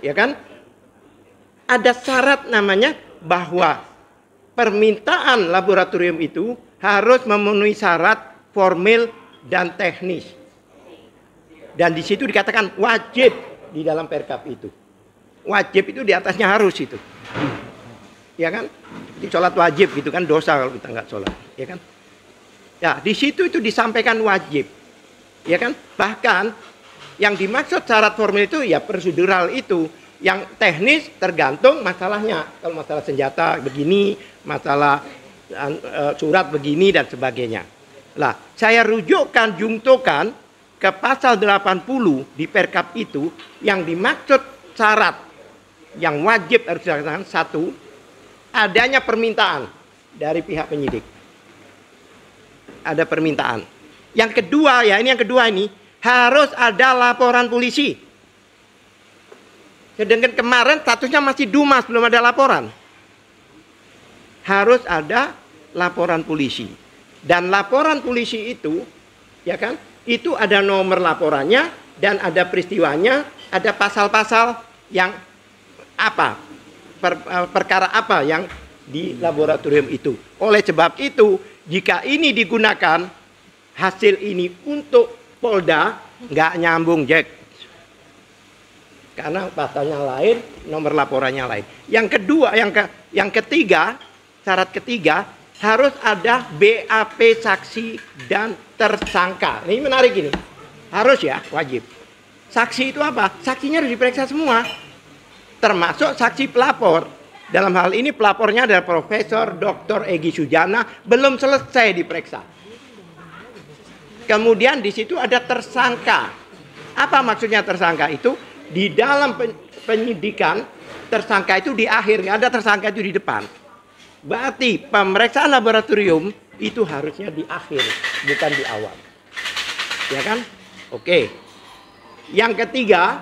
S2: ya kan? Ada syarat namanya bahwa permintaan laboratorium itu harus memenuhi syarat formil dan teknis. Dan di situ dikatakan wajib di dalam perkap itu. Wajib itu di atasnya harus itu. Ya kan? Di sholat wajib gitu kan, dosa kalau kita nggak sholat. Ya kan? Ya, di situ itu disampaikan wajib. Ya kan? Bahkan yang dimaksud syarat formil itu ya prosedural itu. Yang teknis tergantung masalahnya. Kalau masalah senjata begini, masalah surat begini dan sebagainya. Lah, saya rujukkan, jungtokan ke pasal 80 di perkap itu yang dimaksud syarat yang wajib harus dilaksanakan. Satu, adanya permintaan dari pihak penyidik. Ada permintaan. Yang kedua, ya ini yang kedua ini, harus ada laporan polisi. Sedangkan kemarin statusnya masih Dumas, belum ada laporan. Harus ada laporan polisi. Dan laporan polisi itu, ya kan, itu ada nomor laporannya dan ada peristiwanya, ada pasal-pasal yang apa, perkara apa yang di laboratorium itu. Oleh sebab itu, jika ini digunakan, hasil ini untuk Polda, nggak nyambung, Jack. Karena pasalnya lain, nomor laporannya lain. Yang kedua, yang ketiga, syarat ketiga, harus ada BAP saksi dan tersangka. Ini menarik ini. Harus ya, wajib. Saksi itu apa? Saksinya harus diperiksa semua. Termasuk saksi pelapor. Dalam hal ini pelapornya adalah Profesor Dr. Egy Sujana, belum selesai diperiksa. Kemudian di situ ada tersangka. Apa maksudnya tersangka itu? Di dalam penyidikan, tersangka itu di akhir, nggak ada tersangka itu di depan. Berarti pemeriksaan laboratorium itu harusnya di akhir, bukan di awal. Ya kan? Oke. Yang ketiga,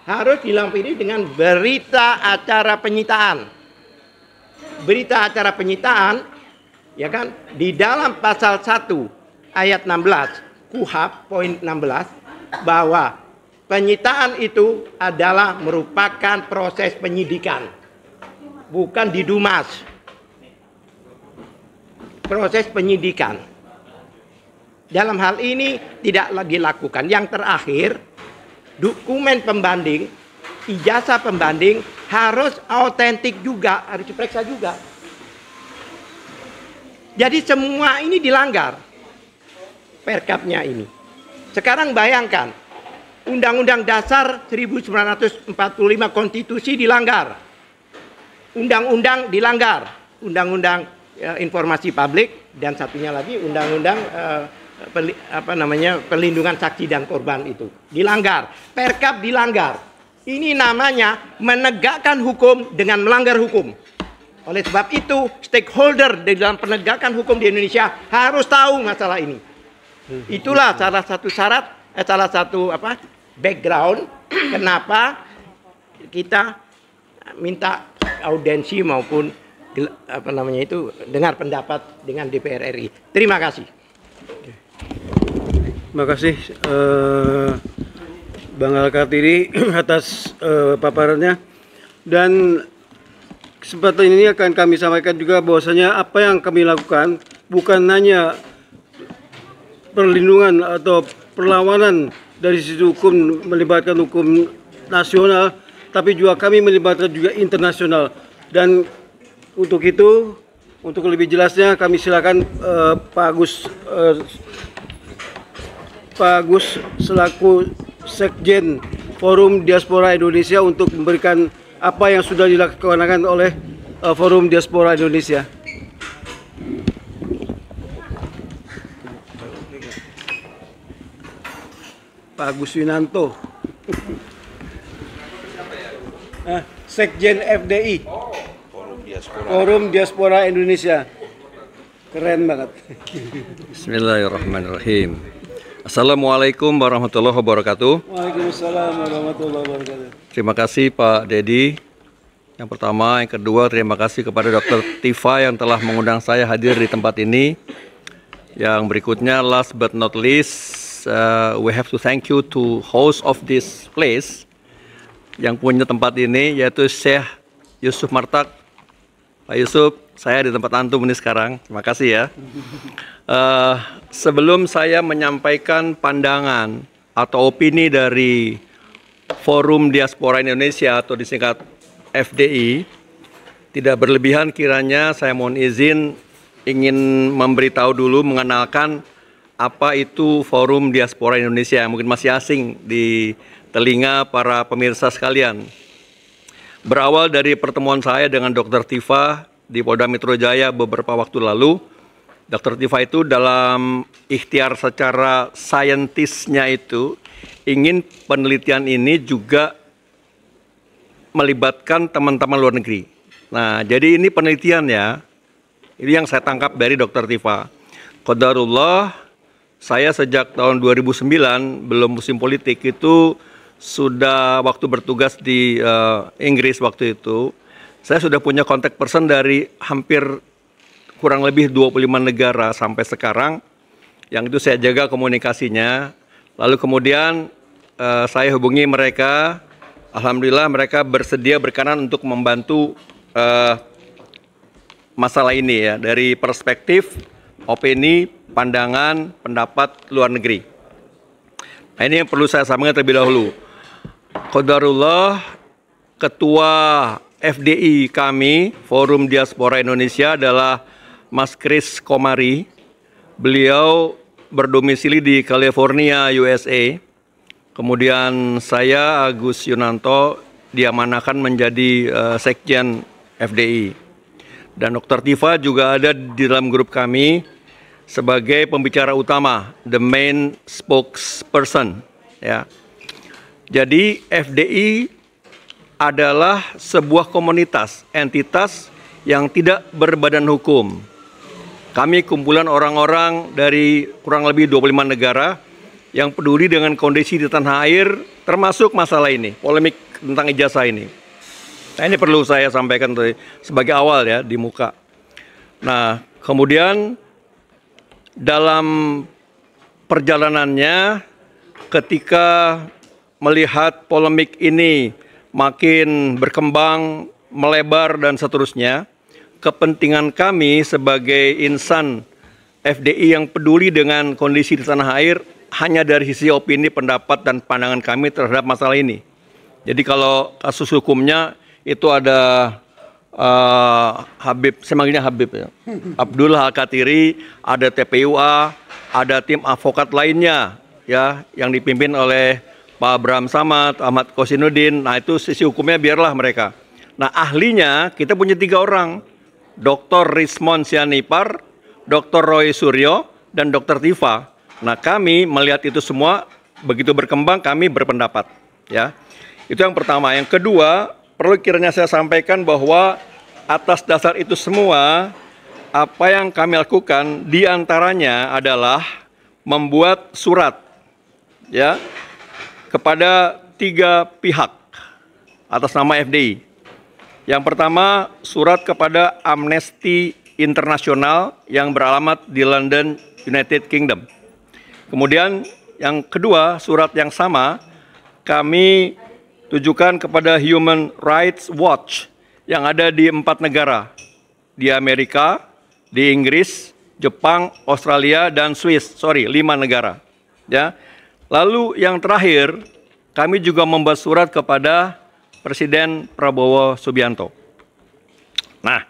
S2: harus dilampiri dengan berita acara penyitaan. Berita acara penyitaan, ya kan? Di dalam pasal 1 ayat 16 KUHP poin 16 bahwa penyitaan itu adalah merupakan proses penyidikan, bukan di Dumas. Proses penyidikan. Dalam hal ini tidak lagi lakukan. Yang terakhir, dokumen pembanding, ijazah pembanding harus autentik juga, harus diperiksa juga. Jadi semua ini dilanggar perkapnya ini. Sekarang bayangkan, Undang-Undang Dasar 1945 Konstitusi dilanggar. Undang-undang dilanggar. Undang-Undang Informasi Publik dan satunya lagi Undang-Undang Perlindungan Saksi dan Korban itu dilanggar. Perkap dilanggar. Ini namanya menegakkan hukum dengan melanggar hukum. Oleh sebab itu, stakeholder di dalam penegakan hukum di Indonesia harus tahu masalah ini. Itulah salah satu syarat, salah satu background kenapa kita minta audiensi maupun dengar pendapat dengan DPR RI. Terima kasih.
S1: Terima kasih Bang Al-Kartini atas paparannya. Dan kesempatan ini akan kami sampaikan juga bahwasanya apa yang kami lakukan bukan hanya perlindungan atau perlawanan dari sisi hukum melibatkan hukum nasional, tapi juga kami melibatkan juga internasional. Dan untuk itu, untuk lebih jelasnya kami silakan Pak Agus selaku Sekjen Forum Diaspora Indonesia untuk memberikan apa yang sudah dilakukan oleh Forum Diaspora Indonesia. Pak Agus Winanto, Sekjen FDI, Forum Diaspora Indonesia, keren banget.
S6: Bismillahirrahmanirrahim. Assalamualaikum warahmatullahi wabarakatuh.
S1: Waalaikumsalam warahmatullahi wabarakatuh.
S6: Terima kasih Pak Dedi. Yang pertama, yang kedua, terima kasih kepada Dr. Tifa yang telah mengundang saya hadir di tempat ini. Yang berikutnya, last but not least, we have to thank you to host of this place yang punya tempat ini, yaitu Syekh Yusuf Martak. Pak Yusuf, saya di tempat antum ini sekarang. Terima kasih ya. Sebelum saya menyampaikan pandangan atau opini dari Forum Diaspora Indonesia atau disingkat FDI, tidak berlebihan kiranya saya mohon izin ingin memberitahu dulu, mengenalkan apa itu Forum Diaspora Indonesia yang mungkin masih asing di telinga para pemirsa sekalian. Berawal dari pertemuan saya dengan Dr. Tifa di Polda Metro Jaya beberapa waktu lalu, Dr. Tifa itu dalam ikhtiar secara saintisnya itu ingin penelitian ini juga melibatkan teman-teman luar negeri. Nah, jadi ini penelitian ya, ini yang saya tangkap dari Dr. Tifa. Qadarullah, saya sejak tahun 2009, belum musim politik, itu sudah waktu bertugas di Inggris waktu itu, saya sudah punya kontak person dari hampir kurang lebih 25 negara sampai sekarang, yang itu saya jaga komunikasinya. Lalu kemudian saya hubungi mereka, alhamdulillah mereka bersedia berkenan untuk membantu masalah ini ya, dari perspektif, opini, pandangan, pendapat luar negeri. Nah, ini yang perlu saya sampaikan terlebih dahulu. Qadarullah, Ketua FDI kami, Forum Diaspora Indonesia, adalah Mas Chris Komari. Beliau berdomisili di California, USA. Kemudian saya, Agus Yunanto, diamanahkan menjadi Sekjen FDI. Dan Dr. Tifa juga ada di dalam grup kami sebagai pembicara utama, the main spokesperson. Ya. Jadi FDI adalah sebuah komunitas, entitas yang tidak berbadan hukum. Kami kumpulan orang-orang dari kurang lebih 25 negara yang peduli dengan kondisi di tanah air, termasuk masalah ini, polemik tentang ijazah ini. Nah, ini perlu saya sampaikan sebagai awal ya, di muka. Nah, kemudian dalam perjalanannya, ketika melihat polemik ini makin berkembang, melebar, dan seterusnya, kepentingan kami sebagai insan FDI yang peduli dengan kondisi di tanah air hanya dari sisi opini, pendapat, dan pandangan kami terhadap masalah ini. Jadi kalau kasus hukumnya itu ada Habib, saya manggilnya Habib ya, Abdul Al-Katiri, ada TPUA, ada tim advokat lainnya ya yang dipimpin oleh Pak Abraham Samad, Ahmad Kosinuddin. Nah, itu sisi hukumnya biarlah mereka. Nah, ahlinya kita punya 3 orang, Dr. Rismon Sianipar, Dr. Roy Suryo, dan Dr. Tifa. Nah, kami melihat itu semua begitu berkembang, kami berpendapat ya. Itu yang pertama. Yang kedua, perlu kiranya saya sampaikan bahwa atas dasar itu semua, apa yang kami lakukan diantaranya adalah membuat surat ya kepada 3 pihak atas nama FDI. Yang pertama, surat kepada Amnesty International yang beralamat di London, United Kingdom. Kemudian yang kedua, surat yang sama kami tujukan kepada Human Rights Watch yang ada di 4 negara, di Amerika, di Inggris, Jepang, Australia, dan Swiss. 5 negara. Ya. Lalu yang terakhir, kami juga membuat surat kepada Presiden Prabowo Subianto. Nah,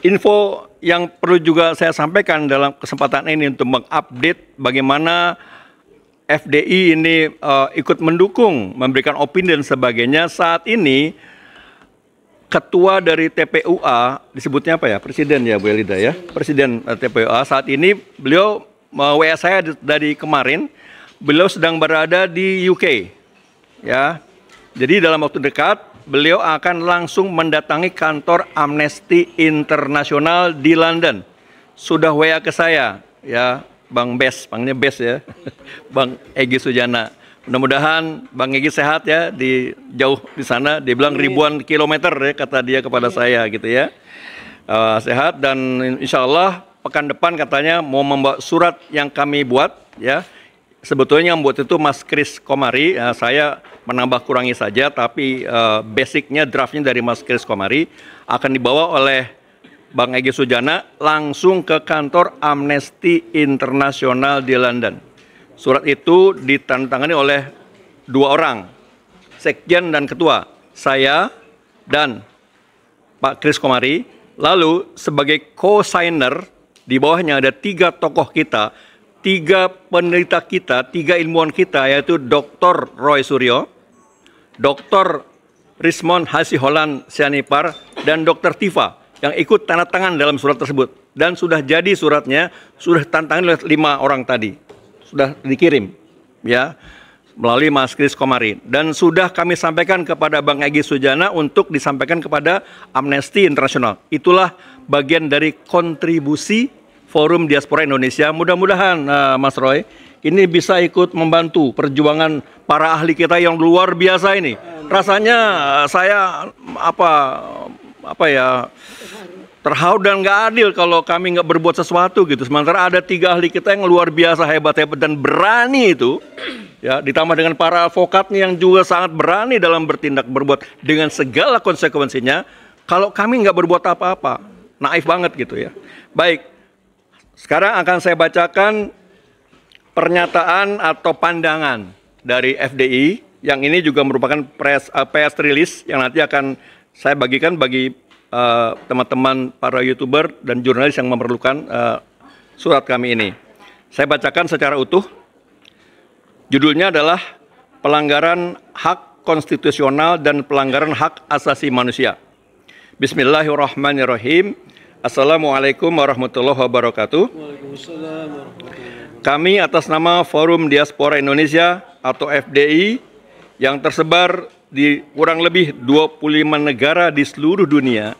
S6: info yang perlu juga saya sampaikan dalam kesempatan ini untuk mengupdate bagaimana FDI ini ikut mendukung, memberikan opini dan sebagainya. Saat ini ketua dari TPUA, disebutnya apa ya? Presiden ya Bu Elida ya? Presiden TPUA saat ini beliau WA saya dari kemarin, beliau sedang berada di UK. Ya. Jadi dalam waktu dekat beliau akan langsung mendatangi kantor Amnesty International di London. Sudah WA ke saya, ya Bang Bes, panggilnya Bes ya, Bang Egy Sujana. Mudah-mudahan Bang Egy sehat ya, jauh di sana. Dia bilang ribuan kilometer ya kata dia kepada saya gitu ya. Sehat dan insya Allah pekan depan katanya mau membawa surat yang kami buat ya. Sebetulnya yang buat itu Mas Kris Komari, saya menambah kurangi saja, tapi basicnya draftnya dari Mas Kris Komari akan dibawa oleh Bang Egy Sujana langsung ke kantor Amnesty International di London. Surat itu ditandatangani oleh 2 orang, Sekjen dan Ketua, saya dan Pak Kris Komari. Lalu sebagai co-signer di bawahnya ada 3 tokoh kita, 3 peneliti kita, 3 ilmuwan kita, yaitu Dr. Roy Suryo, Dr. Rismond Hasiholan Sianipar, dan Dr. Tifa yang ikut tanda tangan dalam surat tersebut. Dan sudah jadi suratnya, sudah tantangan oleh 5 orang tadi. Sudah dikirim ya melalui Mas Kris Komari. Dan sudah kami sampaikan kepada Bang Egy Sujana untuk disampaikan kepada Amnesty International. Itulah bagian dari kontribusi Forum Diaspora Indonesia. Mudah-mudahan Mas Roy ini bisa ikut membantu perjuangan para ahli kita yang luar biasa ini. Rasanya saya terharu dan nggak adil kalau kami nggak berbuat sesuatu gitu. Sementara ada 3 ahli kita yang luar biasa hebat-hebat dan berani itu, ya ditambah dengan para advokatnya yang juga sangat berani dalam berbuat dengan segala konsekuensinya. Kalau kami nggak berbuat apa-apa, naif banget gitu ya. Baik. Sekarang akan saya bacakan pernyataan atau pandangan dari FDI yang ini juga merupakan press release yang nanti akan saya bagikan bagi teman-teman para YouTuber dan jurnalis yang memerlukan surat kami ini. Saya bacakan secara utuh. Judulnya adalah pelanggaran hak konstitusional dan pelanggaran hak asasi manusia. Bismillahirrahmanirrahim. Assalamualaikum warahmatullahi wabarakatuh. Kami atas nama Forum Diaspora Indonesia atau FDI yang tersebar di kurang lebih 25 negara di seluruh dunia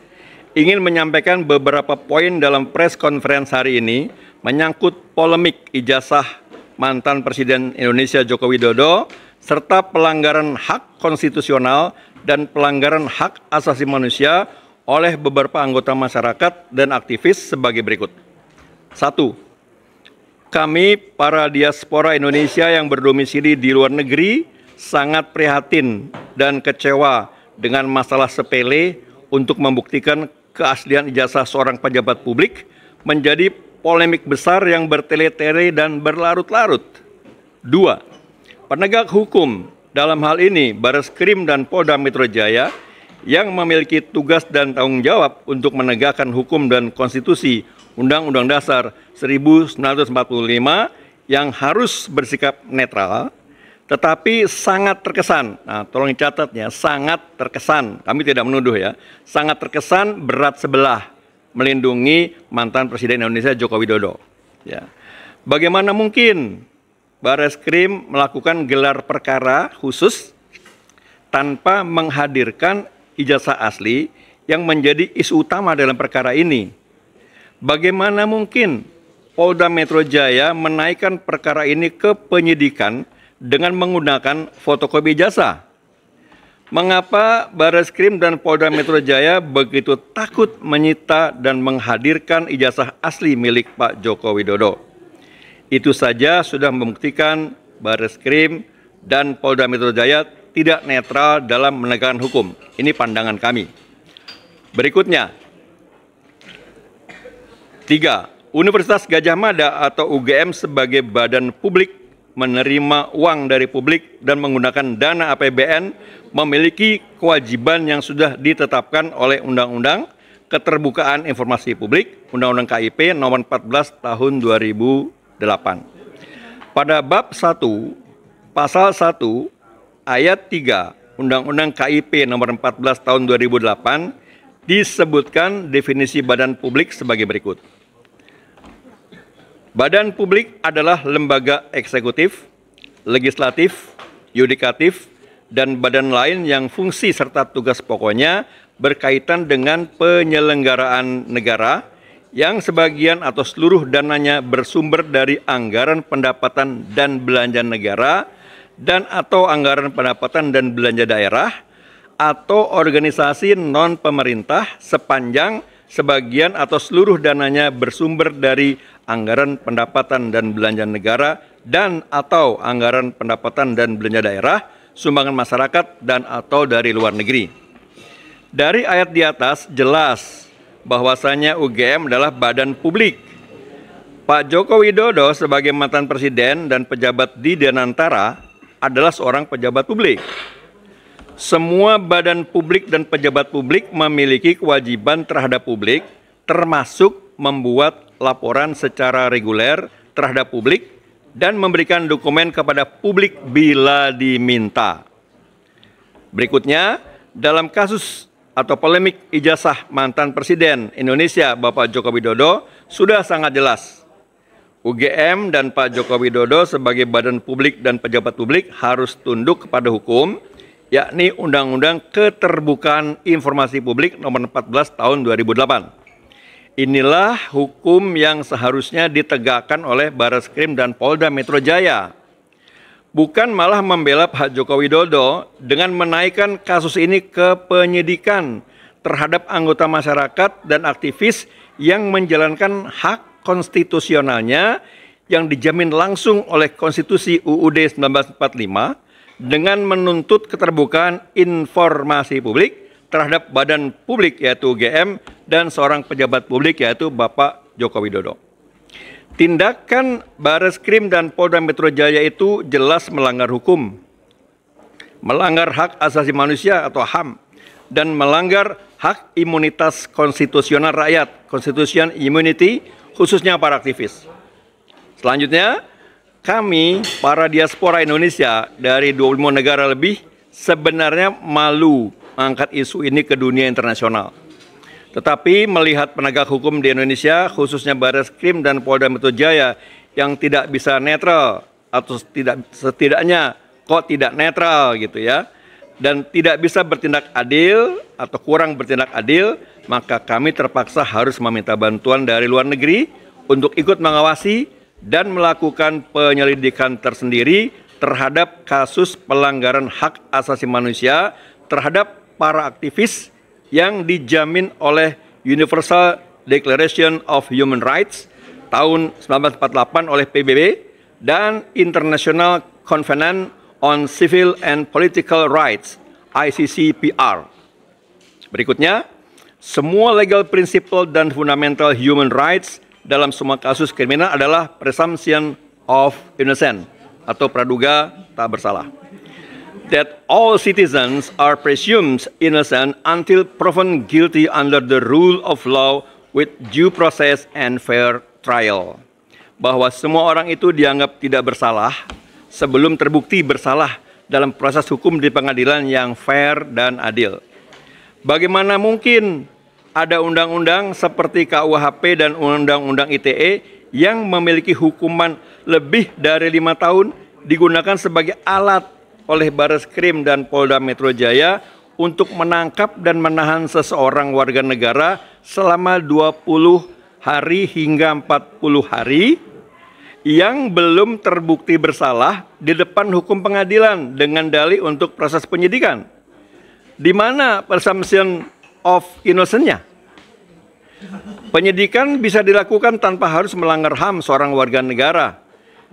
S6: ingin menyampaikan beberapa poin dalam press conference hari ini menyangkut polemik ijazah mantan Presiden Indonesia Joko Widodo serta pelanggaran hak konstitusional dan pelanggaran hak asasi manusia oleh beberapa anggota masyarakat dan aktivis sebagai berikut. 1. Kami para diaspora Indonesia yang berdomisili di luar negeri sangat prihatin dan kecewa dengan masalah sepele untuk membuktikan keaslian ijazah seorang pejabat publik menjadi polemik besar yang bertele-tele dan berlarut-larut. 2. Penegak hukum, dalam hal ini Bareskrim dan Polda Metro Jaya, yang memiliki tugas dan tanggung jawab untuk menegakkan hukum dan konstitusi Undang-Undang Dasar 1945 yang harus bersikap netral, tetapi sangat terkesan, nah tolong dicatatnya, sangat terkesan, kami tidak menuduh ya, sangat terkesan berat sebelah melindungi mantan Presiden Indonesia Joko Widodo. Ya. Bagaimana mungkin Bareskrim melakukan gelar perkara khusus tanpa menghadirkan ijazah asli yang menjadi isu utama dalam perkara ini? Bagaimana mungkin Polda Metro Jaya menaikkan perkara ini ke penyidikan dengan menggunakan fotokopi ijazah? Mengapa Bareskrim dan Polda Metro Jaya begitu takut menyita dan menghadirkan ijazah asli milik Pak Joko Widodo? Itu saja sudah membuktikan Bareskrim dan Polda Metro Jaya tidak netral dalam menegakkan hukum. Ini pandangan kami. Berikutnya, 3. Universitas Gadjah Mada atau UGM sebagai badan publik menerima uang dari publik dan menggunakan dana APBN memiliki kewajiban yang sudah ditetapkan oleh Undang-Undang Keterbukaan Informasi Publik, Undang-Undang KIP nomor 14 tahun 2008. Pada bab 1, pasal 1, ayat 3, Undang-Undang KIP nomor 14 tahun 2008 disebutkan definisi badan publik sebagai berikut. Badan publik adalah lembaga eksekutif, legislatif, yudikatif, dan badan lain yang fungsi serta tugas pokoknya berkaitan dengan penyelenggaraan negara yang sebagian atau seluruh dananya bersumber dari anggaran pendapatan dan belanja negara dan atau anggaran pendapatan dan belanja daerah atau organisasi non-pemerintah sepanjang sebagian atau seluruh dananya bersumber dari anggaran pendapatan dan belanja negara dan atau anggaran pendapatan dan belanja daerah, sumbangan masyarakat dan atau dari luar negeri. Dari ayat di atas jelas bahwasanya UGM adalah badan publik. Pak Joko Widodo sebagai mantan presiden dan pejabat di Danantara adalah seorang pejabat publik. Semua badan publik dan pejabat publik memiliki kewajiban terhadap publik, termasuk membuat laporan secara reguler terhadap publik dan memberikan dokumen kepada publik bila diminta. Berikutnya, dalam kasus atau polemik ijazah mantan Presiden Indonesia Bapak Joko Widodo sudah sangat jelas. UGM dan Pak Joko Widodo sebagai badan publik dan pejabat publik harus tunduk kepada hukum, yakni Undang-Undang Keterbukaan Informasi Publik nomor 14 tahun 2008. Inilah hukum yang seharusnya ditegakkan oleh Barreskrim dan Polda Metro Jaya. Bukan malah membela Pak Joko Widodo dengan menaikkan kasus ini ke penyidikan terhadap anggota masyarakat dan aktivis yang menjalankan hak konstitusionalnya yang dijamin langsung oleh Konstitusi UUD 1945 dengan menuntut keterbukaan informasi publik terhadap badan publik yaitu UGM dan seorang pejabat publik yaitu Bapak Joko Widodo. Tindakan Barreskrim dan Polda Metro Jaya itu jelas melanggar hukum, melanggar hak asasi manusia atau HAM, dan melanggar hak imunitas konstitusional rakyat, constitutional immunity, khususnya para aktivis. Selanjutnya, kami, para diaspora Indonesia dari 25 negara lebih, sebenarnya malu mengangkat isu ini ke dunia internasional. Tetapi melihat penegak hukum di Indonesia, khususnya Barreskrim dan Polda Metro Jaya, yang tidak bisa netral, atau setidaknya kok tidak netral gitu ya, dan tidak bisa bertindak adil atau kurang bertindak adil, maka kami terpaksa harus meminta bantuan dari luar negeri untuk ikut mengawasi dan melakukan penyelidikan tersendiri terhadap kasus pelanggaran hak asasi manusia terhadap para aktivis yang dijamin oleh Universal Declaration of Human Rights tahun 1948 oleh PBB dan International Covenant on Civil and Political Rights ICCPR. Berikutnya, semua legal principle dan fundamental human rights dalam semua kasus kriminal adalah presumption of innocence atau praduga tak bersalah. That all citizens are presumed innocent until proven guilty under the rule of law with due process and fair trial. Bahwa semua orang itu dianggap tidak bersalah sebelum terbukti bersalah dalam proses hukum di pengadilan yang fair dan adil. Bagaimana mungkin ada undang-undang seperti KUHP dan Undang-Undang ITE yang memiliki hukuman lebih dari 5 tahun digunakan sebagai alat oleh Barreskrim dan Polda Metro Jaya untuk menangkap dan menahan seseorang warga negara selama 20 hari hingga 40 hari yang belum terbukti bersalah di depan hukum pengadilan dengan dalih untuk proses penyidikan. Di mana presumption of innocence-nya? Penyidikan bisa dilakukan tanpa harus melanggar HAM seorang warga negara.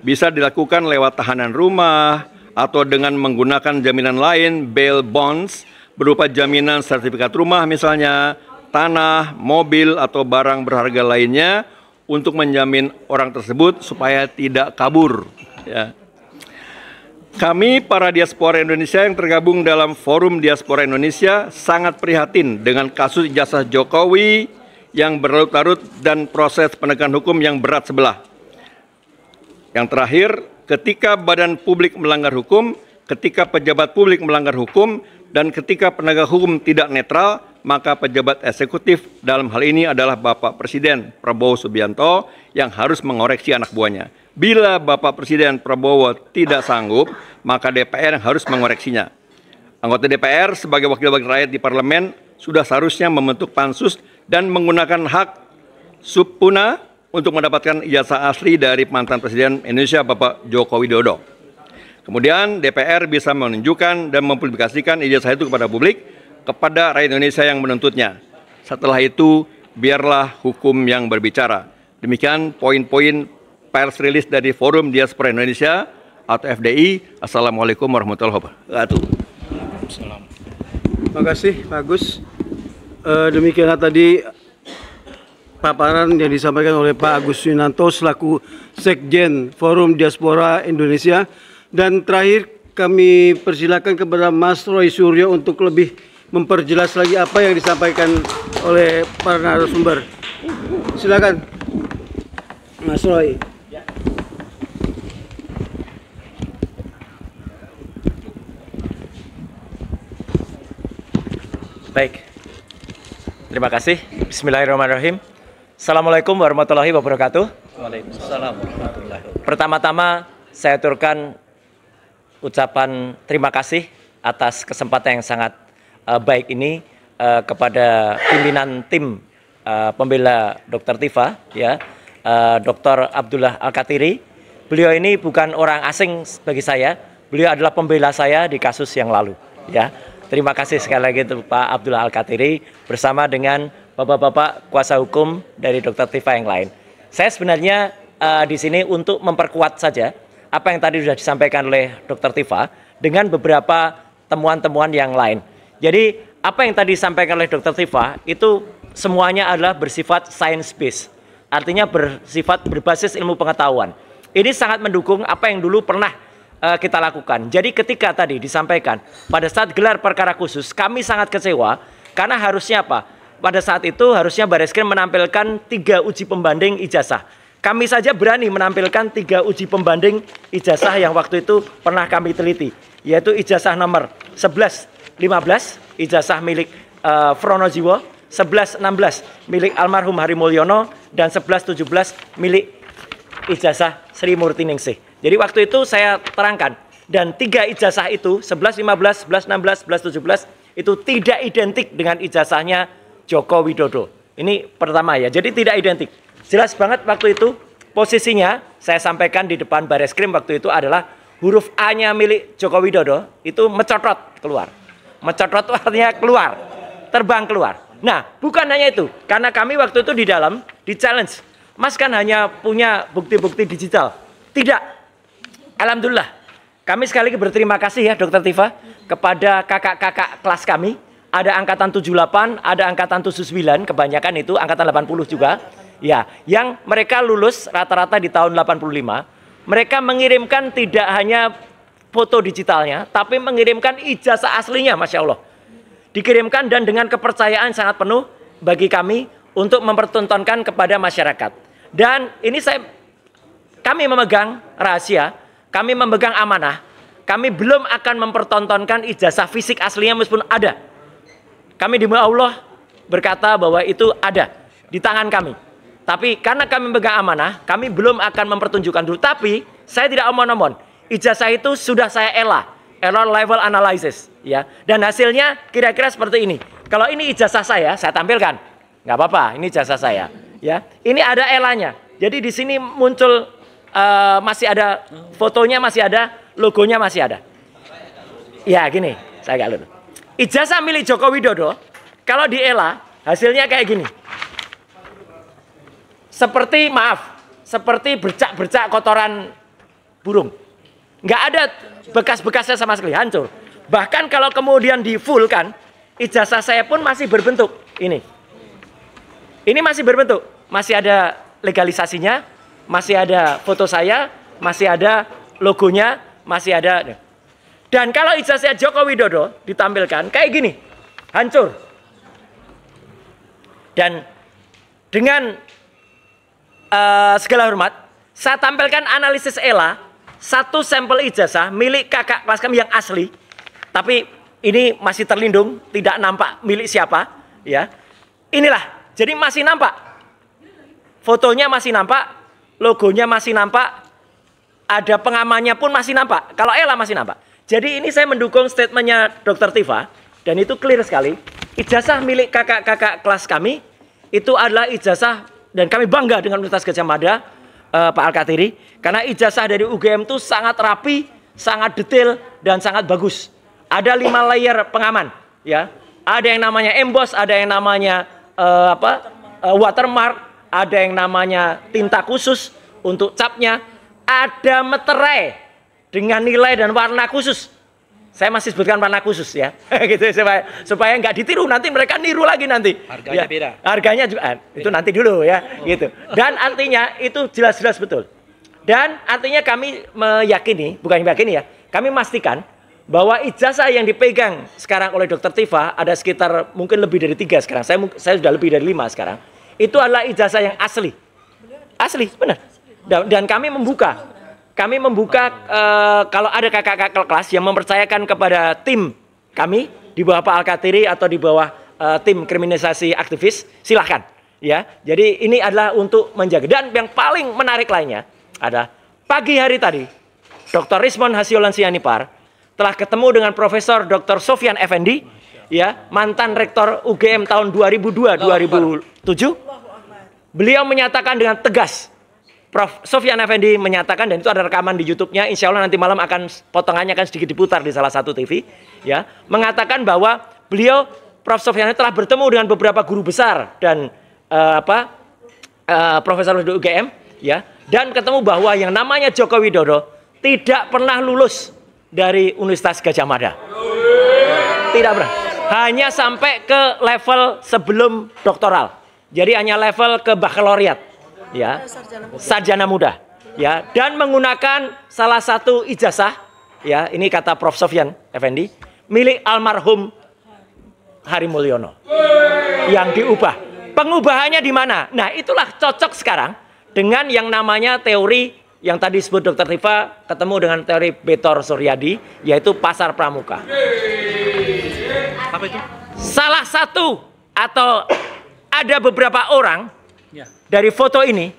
S6: Bisa dilakukan lewat tahanan rumah atau dengan menggunakan jaminan lain, bail bonds, berupa jaminan sertifikat rumah misalnya, tanah, mobil, atau barang berharga lainnya untuk menjamin orang tersebut supaya tidak kabur. Ya. Kami para diaspora Indonesia yang tergabung dalam Forum Diaspora Indonesia sangat prihatin dengan kasus ijazah Jokowi yang berlarut-larut dan proses penegakan hukum yang berat sebelah. Yang terakhir, ketika badan publik melanggar hukum, ketika pejabat publik melanggar hukum, dan ketika penegak hukum tidak netral, maka pejabat eksekutif dalam hal ini adalah Bapak Presiden Prabowo Subianto yang harus mengoreksi anak buahnya. Bila Bapak Presiden Prabowo tidak sanggup, maka DPR yang harus mengoreksinya. Anggota DPR sebagai wakil-wakil rakyat di parlemen sudah seharusnya membentuk pansus dan menggunakan hak subpuna untuk mendapatkan ijazah asli dari mantan Presiden Indonesia Bapak Joko Widodo. Kemudian DPR bisa menunjukkan dan mempublikasikan ijazah itu kepada publik, kepada rakyat Indonesia yang menuntutnya. Setelah itu, biarlah hukum yang berbicara. Demikian poin-poin pers rilis dari Forum Diaspora Indonesia atau FDI. Assalamualaikum warahmatullahi wabarakatuh.
S1: Terima kasih Pak Agus. Demikianlah tadi paparan yang disampaikan oleh Pak Agus Yunanto selaku Sekjen Forum Diaspora Indonesia. Dan terakhir kami persilakan kepada Mas Roy Suryo untuk lebih memperjelas lagi apa yang disampaikan oleh para narasumber. Silakan Mas Roy.
S7: Baik, terima kasih. Bismillahirrahmanirrahim. Assalamualaikum warahmatullahi wabarakatuh.
S3: Waalaikumsalam warahmatullahi wabarakatuh.
S7: Pertama-tama saya aturkan ucapan terima kasih atas kesempatan yang sangat baik ini kepada pimpinan tim pembela Dr. Tifa, ya, Dr. Abdullah Al-Katiri. Beliau ini bukan orang asing bagi saya. Beliau adalah pembela saya di kasus yang lalu, ya. Terima kasih sekali lagi Pak Abdullah Al-Katiri bersama dengan bapak-bapak kuasa hukum dari Dr. Tifa yang lain. Saya sebenarnya di sini untuk memperkuat saja apa yang tadi sudah disampaikan oleh Dr. Tifa dengan beberapa temuan-temuan yang lain. Jadi apa yang tadi disampaikan oleh Dr. Tifa itu semuanya adalah bersifat science based, artinya bersifat berbasis ilmu pengetahuan. Ini sangat mendukung apa yang dulu pernah kita lakukan. Jadi ketika tadi disampaikan pada saat gelar perkara khusus, kami sangat kecewa karena harusnya apa? Pada saat itu harusnya Bareskrim menampilkan 3 uji pembanding ijazah. Kami saja berani menampilkan 3 uji pembanding ijazah yang waktu itu pernah kami teliti, yaitu ijazah nomor 1115, ijazah milik Fronojiwo, 1116 milik almarhum Hari Mulyono, dan 1117 milik ijazah Sri Murtiningsih. Jadi waktu itu saya terangkan, dan 3 ijazah itu 1115, 1116, 1117 itu tidak identik dengan ijazahnya Joko Widodo. Ini pertama ya, jadi tidak identik. Jelas banget waktu itu posisinya saya sampaikan di depan Bareskrim waktu itu adalah huruf A-nya milik Joko Widodo itu mencotot keluar. Mencotot itu artinya keluar, terbang keluar. Nah, bukan hanya itu, karena kami waktu itu di dalam di challenge, Mas kan hanya punya bukti-bukti digital. Tidak. Alhamdulillah, kami sekali lagi berterima kasih ya Dr. Tifa kepada kakak-kakak kelas kami. Ada angkatan 78, ada angkatan 79, kebanyakan itu angkatan 80 juga. Ya, yang mereka lulus rata-rata di tahun 85. Mereka mengirimkan tidak hanya foto digitalnya, tapi mengirimkan ijazah aslinya, Masya Allah. Dikirimkan dan dengan kepercayaan sangat penuh bagi kami untuk mempertontonkan kepada masyarakat. Dan ini kami memegang rahasia, kami memegang amanah, kami belum akan mempertontonkan ijazah fisik aslinya meskipun ada. Kami di Allah berkata bahwa itu ada di tangan kami. Tapi karena kami memegang amanah, kami belum akan mempertunjukkan dulu. Tapi saya tidak omong-omong, ijazah itu sudah saya error level analysis, ya. Dan hasilnya kira-kira seperti ini. Kalau ini ijazah saya tampilkan, nggak apa-apa. Ini ijazah saya, ya. Ini ada elanya. Jadi di sini muncul masih ada fotonya, masih ada logonya, masih ada. Ya gini, saya nggak lupa. Ijazah milik Joko Widodo, kalau di ELA hasilnya kayak gini. Seperti bercak-bercak kotoran burung. Nggak ada bekas-bekasnya sama sekali, hancur. Bahkan kalau kemudian di full kan, ijazah saya pun masih berbentuk ini. Ini masih berbentuk, masih ada legalisasinya, masih ada foto saya, masih ada logonya, masih ada. Dan kalau ijazah Joko Widodo ditampilkan kayak gini, hancur. Dan dengan segala hormat, saya tampilkan analisis ELA, satu sampel ijazah milik kakak kelas kami yang asli, tapi ini masih terlindung, tidak nampak milik siapa, ya. Inilah, jadi masih nampak, fotonya masih nampak, logonya masih nampak, ada pengamannya pun masih nampak. Kalau ELA masih nampak. Jadi ini saya mendukung statementnya Dr. Tifa, dan itu clear sekali. Ijazah milik kakak-kakak kelas kami itu adalah ijazah, dan kami bangga dengan Universitas Gadjah Mada, Pak Al-Kathiri, karena ijazah dari UGM itu sangat rapi, sangat detail, dan sangat bagus. Ada 5 layer pengaman, ya. Ada yang namanya emboss, ada yang namanya watermark, ada yang namanya tinta khusus untuk capnya, ada meterai dengan nilai dan warna khusus. Saya masih sebutkan warna khusus ya, gitu supaya nggak ditiru, nanti mereka niru lagi nanti.
S3: Harganya
S7: ya,
S3: beda.
S7: Harganya juga itu nanti dulu ya, gitu. Dan artinya itu jelas-jelas betul. Dan artinya kami meyakini, bukan meyakini ya, kami memastikan bahwa ijazah yang dipegang sekarang oleh Dr. Tifa ada sekitar mungkin lebih dari 3 sekarang. Saya sudah lebih dari 5 sekarang. Itu adalah ijazah yang asli. Asli, benar. Dan kami membuka. Kalau ada kakak-kakak kelas yang mempercayakan kepada tim kami di bawah Pak Al-Kathiri atau di bawah tim kriminalisasi aktivis, silahkan. Ya, jadi ini adalah untuk menjaga. Dan yang paling menarik lainnya ada pagi hari tadi, Dr. Rismon Hasiolan Sianipar telah ketemu dengan Profesor Dr. Sofyan Effendi, ya, mantan rektor UGM tahun 2002-2007. Beliau menyatakan dengan tegas, Prof. Sofyan Effendi menyatakan, dan itu ada rekaman di YouTube-nya, insya Allah nanti malam potongannya akan sedikit diputar di salah satu TV, ya, mengatakan bahwa beliau, Prof. Sofyan telah bertemu dengan beberapa guru besar dan profesor di UGM, ya, dan ketemu bahwa yang namanya Joko Widodo tidak pernah lulus dari Universitas Gadjah Mada. Tidak pernah. Hanya sampai ke level sebelum doktoral. Jadi hanya level ke bakaloriat, ya, sarjana muda, ya, dan menggunakan salah satu ijazah, ya, ini kata Prof. Sofyan Effendi, milik almarhum Hari Mulyono, yang diubah. Pengubahannya di mana? Nah, itulah cocok sekarang dengan yang namanya teori yang tadi disebut Dr. Tifa ketemu dengan teori Betor Suryadi, yaitu pasar pramuka.
S3: Apa itu?
S7: Salah satu atau ada beberapa orang dari foto ini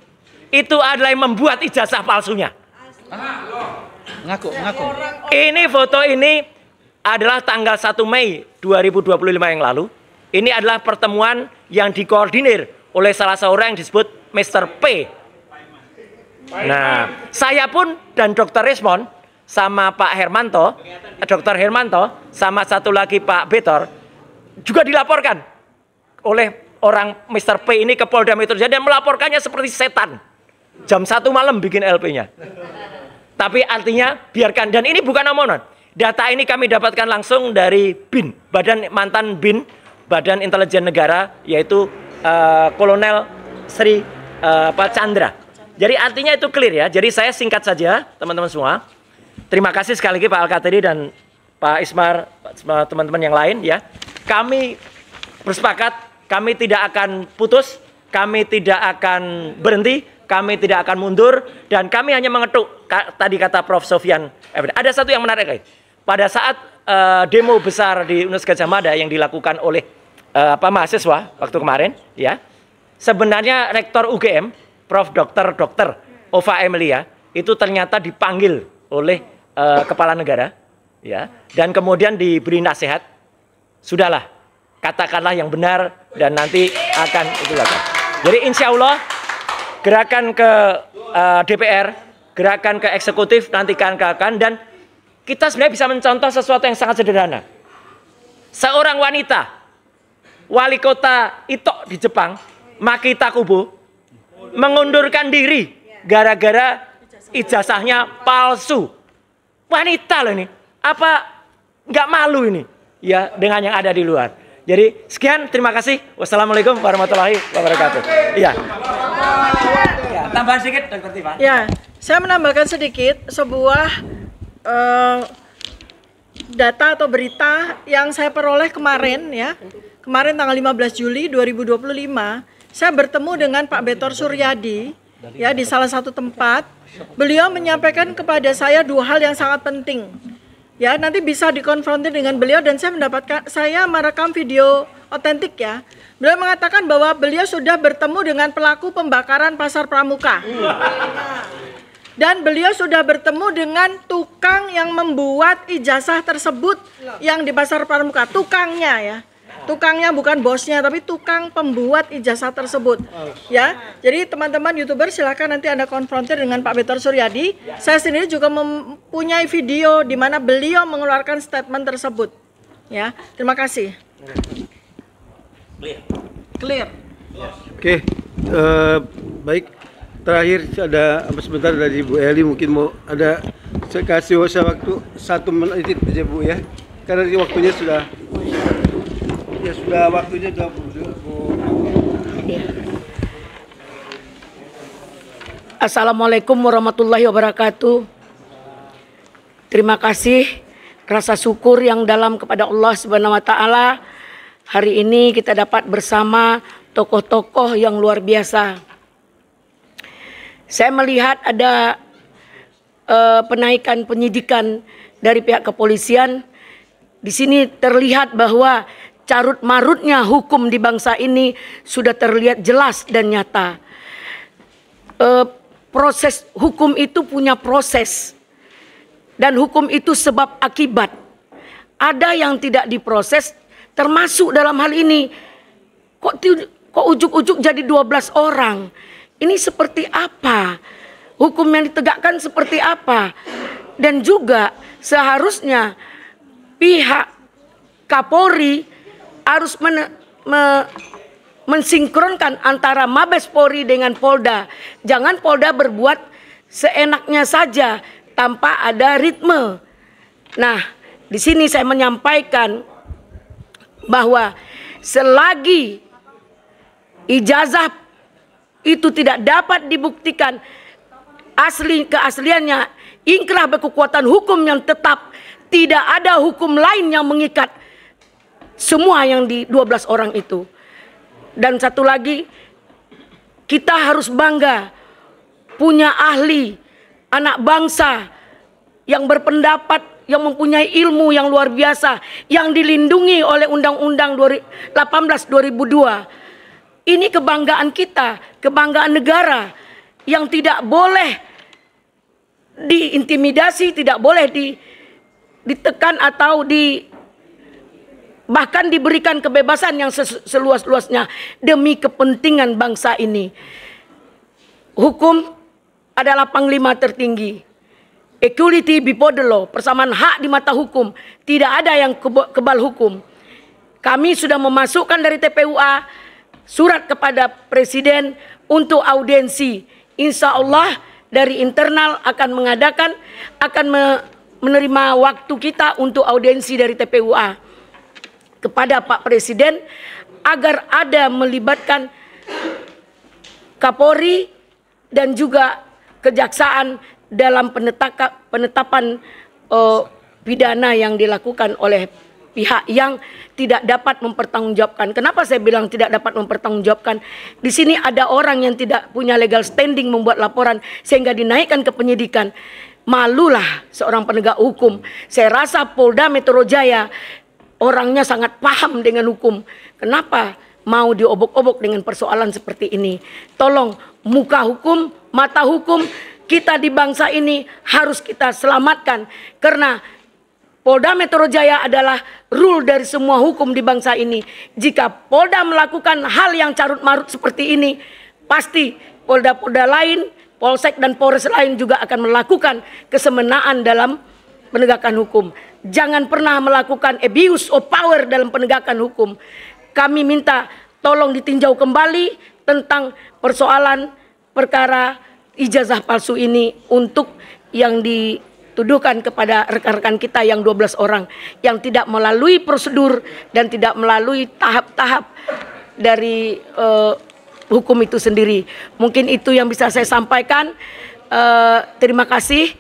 S7: itu adalah yang membuat ijazah palsunya.
S3: Ngaku.
S7: Ini foto ini adalah tanggal 1 Mei 2025 yang lalu. Ini adalah pertemuan yang dikoordinir oleh salah seorang yang disebut Mr. P. Nah, saya pun dan Dr. Rismon sama Pak Hermanto, Dr. Hermanto, sama satu lagi Pak Betor juga dilaporkan oleh orang Mr. P ini ke Polda Metro Jaya dan melaporkannya seperti setan. Jam 1 malam bikin LP-nya. Tapi artinya biarkan, dan ini bukan omongan. Data ini kami dapatkan langsung dari BIN, mantan BIN, Badan Intelijen Negara, yaitu Kolonel Sri Chandra. Jadi artinya itu clear ya. Jadi saya singkat saja teman-teman semua. Terima kasih sekali lagi Pak Al-Kathiri dan Pak Ismar, teman-teman yang lain ya. Kami bersepakat, kami tidak akan putus, kami tidak akan berhenti, kami tidak akan mundur, dan kami hanya mengetuk tadi kata Prof. Sofyan. Ada satu yang menarik lagi. Pada saat demo besar di Universitas Gadjah Mada yang dilakukan oleh mahasiswa waktu kemarin, ya, sebenarnya Rektor UGM, Prof. Dr. Ova Emilia, itu ternyata dipanggil oleh kepala negara, ya, dan kemudian diberi nasihat, sudahlah, katakanlah yang benar dan nanti akan itulah. Jadi insya Allah gerakan ke DPR, gerakan ke eksekutif nanti akan, dan kita sebenarnya bisa mencontoh sesuatu yang sangat sederhana. Seorang wanita, wali kota Ito di Jepang, Makita Kubo, mengundurkan diri gara-gara ijazahnya palsu. Wanita loh ini, apa nggak malu ini ya dengan yang ada di luar. Jadi sekian, terima kasih. Wassalamualaikum warahmatullahi wabarakatuh. Iya. Ya, tambahan sedikit, Dr. Tifa.
S5: Ya, saya menambahkan sedikit sebuah data atau berita yang saya peroleh kemarin ya. Kemarin tanggal 15 Juli 2025, saya bertemu dengan Pak Betor Suryadi ya di salah satu tempat. Beliau menyampaikan kepada saya dua hal yang sangat penting. Ya, nanti bisa dikonfrontir dengan beliau dan saya merekam video otentik ya. Beliau mengatakan bahwa beliau sudah bertemu dengan pelaku pembakaran Pasar Pramuka. Dan beliau sudah bertemu dengan tukang yang membuat ijazah tersebut yang di Pasar Pramuka, tukangnya ya. Tukangnya bukan bosnya, tapi tukang pembuat ijazah tersebut. Ya, jadi teman-teman YouTuber silakan nanti Anda konfrontir dengan Pak Betor Suryadi. Saya sendiri juga mempunyai video di mana beliau mengeluarkan statement tersebut. Ya, terima kasih. Clear.
S1: Oke, baik. Terakhir ada sebentar dari Bu Eli, mungkin mau ada, saya kasih waktu 1 menit aja Bu ya, karena waktunya sudah waktunya 20.
S8: Assalamualaikum warahmatullahi wabarakatuh. Terima kasih, rasa syukur yang dalam kepada Allah Subhanahu wa taala. Hari ini kita dapat bersama tokoh-tokoh yang luar biasa. Saya melihat ada penaikan penyidikan dari pihak kepolisian. Di sini terlihat bahwa carut marutnya hukum di bangsa ini sudah terlihat jelas dan nyata. Proses hukum itu punya proses, dan hukum itu sebab akibat. Ada yang tidak diproses, termasuk dalam hal ini. Kok ujuk-ujuk jadi 12 orang? Ini seperti apa? Hukum yang ditegakkan seperti apa? Dan juga seharusnya pihak Kapolri harus mensinkronkan antara Mabes Polri dengan Polda. Jangan Polda berbuat seenaknya saja tanpa ada ritme. Nah, di sini saya menyampaikan bahwa selagi ijazah itu tidak dapat dibuktikan keasliannya, ingkrah berkekuatan hukum yang tetap, tidak ada hukum lain yang mengikat semua yang di 12 orang itu. Dan satu lagi, kita harus bangga punya ahli, anak bangsa yang berpendapat, yang mempunyai ilmu yang luar biasa, yang dilindungi oleh Undang-Undang 18/2002. Ini kebanggaan kita, kebanggaan negara yang tidak boleh diintimidasi, tidak boleh ditekan atau bahkan diberikan kebebasan yang seluas-luasnya demi kepentingan bangsa ini. Hukum adalah panglima tertinggi. Equality before the law, persamaan hak di mata hukum. Tidak ada yang kebal hukum. Kami sudah memasukkan dari TPUA surat kepada Presiden untuk audiensi. Insya Allah dari internal akan menerima waktu kita untuk audiensi dari TPUA kepada Pak Presiden agar ada melibatkan Kapolri dan juga Kejaksaan dalam penetapan pidana yang dilakukan oleh pihak yang tidak dapat mempertanggungjawabkan. Kenapa saya bilang tidak dapat mempertanggungjawabkan? Di sini ada orang yang tidak punya legal standing membuat laporan sehingga dinaikkan ke penyidikan. Malulah seorang penegak hukum. Saya rasa Polda Metro Jaya orangnya sangat paham dengan hukum. Kenapa mau diobok-obok dengan persoalan seperti ini? Tolong, muka hukum, mata hukum, kita di bangsa ini harus kita selamatkan. Karena Polda Metro Jaya adalah rule dari semua hukum di bangsa ini. Jika Polda melakukan hal yang carut marut seperti ini, pasti Polda-Polda lain, Polsek dan Polres lain juga akan melakukan kesemenaan dalam penegakan hukum. Jangan pernah melakukan abuse of power dalam penegakan hukum. Kami minta tolong ditinjau kembali tentang persoalan perkara ijazah palsu ini untuk yang dituduhkan kepada rekan-rekan kita yang 12 orang yang tidak melalui prosedur dan tidak melalui tahap-tahap dari hukum itu sendiri. Mungkin itu yang bisa saya sampaikan. Terima kasih.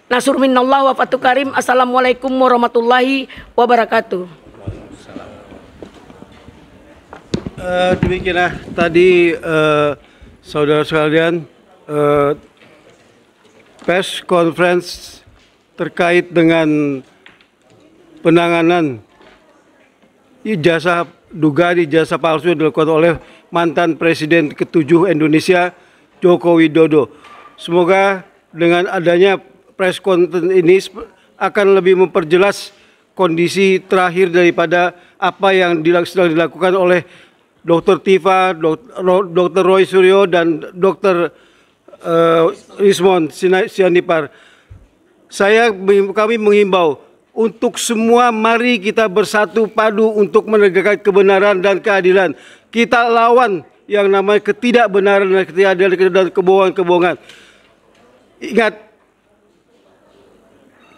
S8: Nasrul minallah wa fathul karim. Assalamualaikum warahmatullahi wabarakatuh.
S1: Demikianlah tadi saudara sekalian press conference terkait dengan penanganan dugaan ijazah palsu yang dilakukan oleh mantan Presiden ke-7 Indonesia Joko Widodo. Semoga dengan adanya press conference ini akan lebih memperjelas kondisi terakhir daripada apa yang sedang dilakukan oleh Dr. Tifa, Dr. Roy Suryo, dan Dr. Rismond Sianipar. Kami menghimbau untuk semua, mari kita bersatu padu untuk menegakkan kebenaran dan keadilan. Kita lawan yang namanya ketidakbenaran dan ketidakadilan dan kebohongan-kebohongan. Ingat,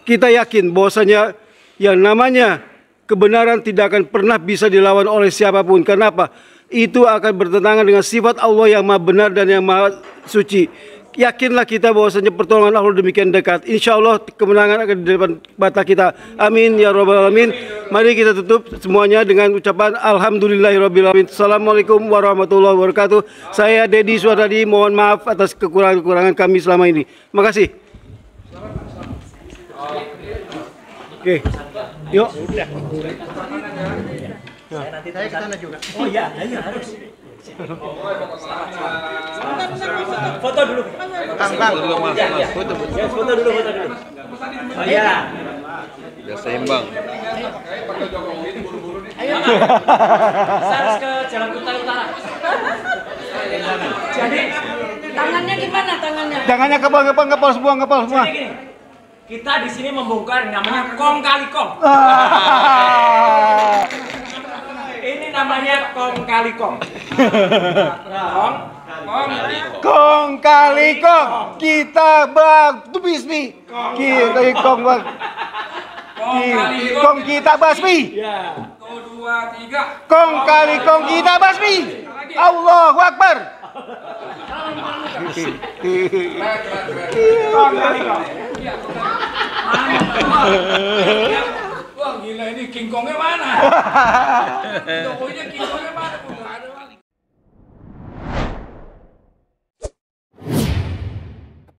S1: kita yakin bahwasanya yang namanya kebenaran tidak akan pernah bisa dilawan oleh siapapun. Kenapa? Itu akan bertentangan dengan sifat Allah yang maha benar dan yang maha suci. Yakinlah kita bahwasanya pertolongan Allah demikian dekat. Insya Allah kemenangan akan di depan mata kita. Amin ya rabbal alamin. Mari kita tutup semuanya dengan ucapan alhamdulillahirabbil alamin. Assalamualaikum warahmatullahi wabarakatuh. Saya Dedi Suardadi, mohon maaf atas kekurangan-kekurangan kami selama ini. Terima kasih. Oke. Yuk.
S2: Saya ke sana juga.
S7: Oh iya, harus. Foto dulu.
S2: Bang.
S7: Foto dulu. Oh iya.
S6: Biar seimbang.
S7: Ayo. Harus ke Jalan Utara. Jadi
S8: Tangannya gimana tangannya?
S1: Tangannya ngepal semua.
S7: Jadi gini, kita di sini membongkar namanya kong kali kong. Ini namanya kong kali kong.
S1: Kong kali kong, kita bang tu bismi. Kita kong bang. Kong kita basmi.
S7: Ya.
S4: 1, 2, 3.
S1: Kong kali kong kita basmi. Allahu Akbar.
S7: Kong kali kong.
S4: Wah gila, ini King Kongnya mana? Jokowinya King Kongnya mana?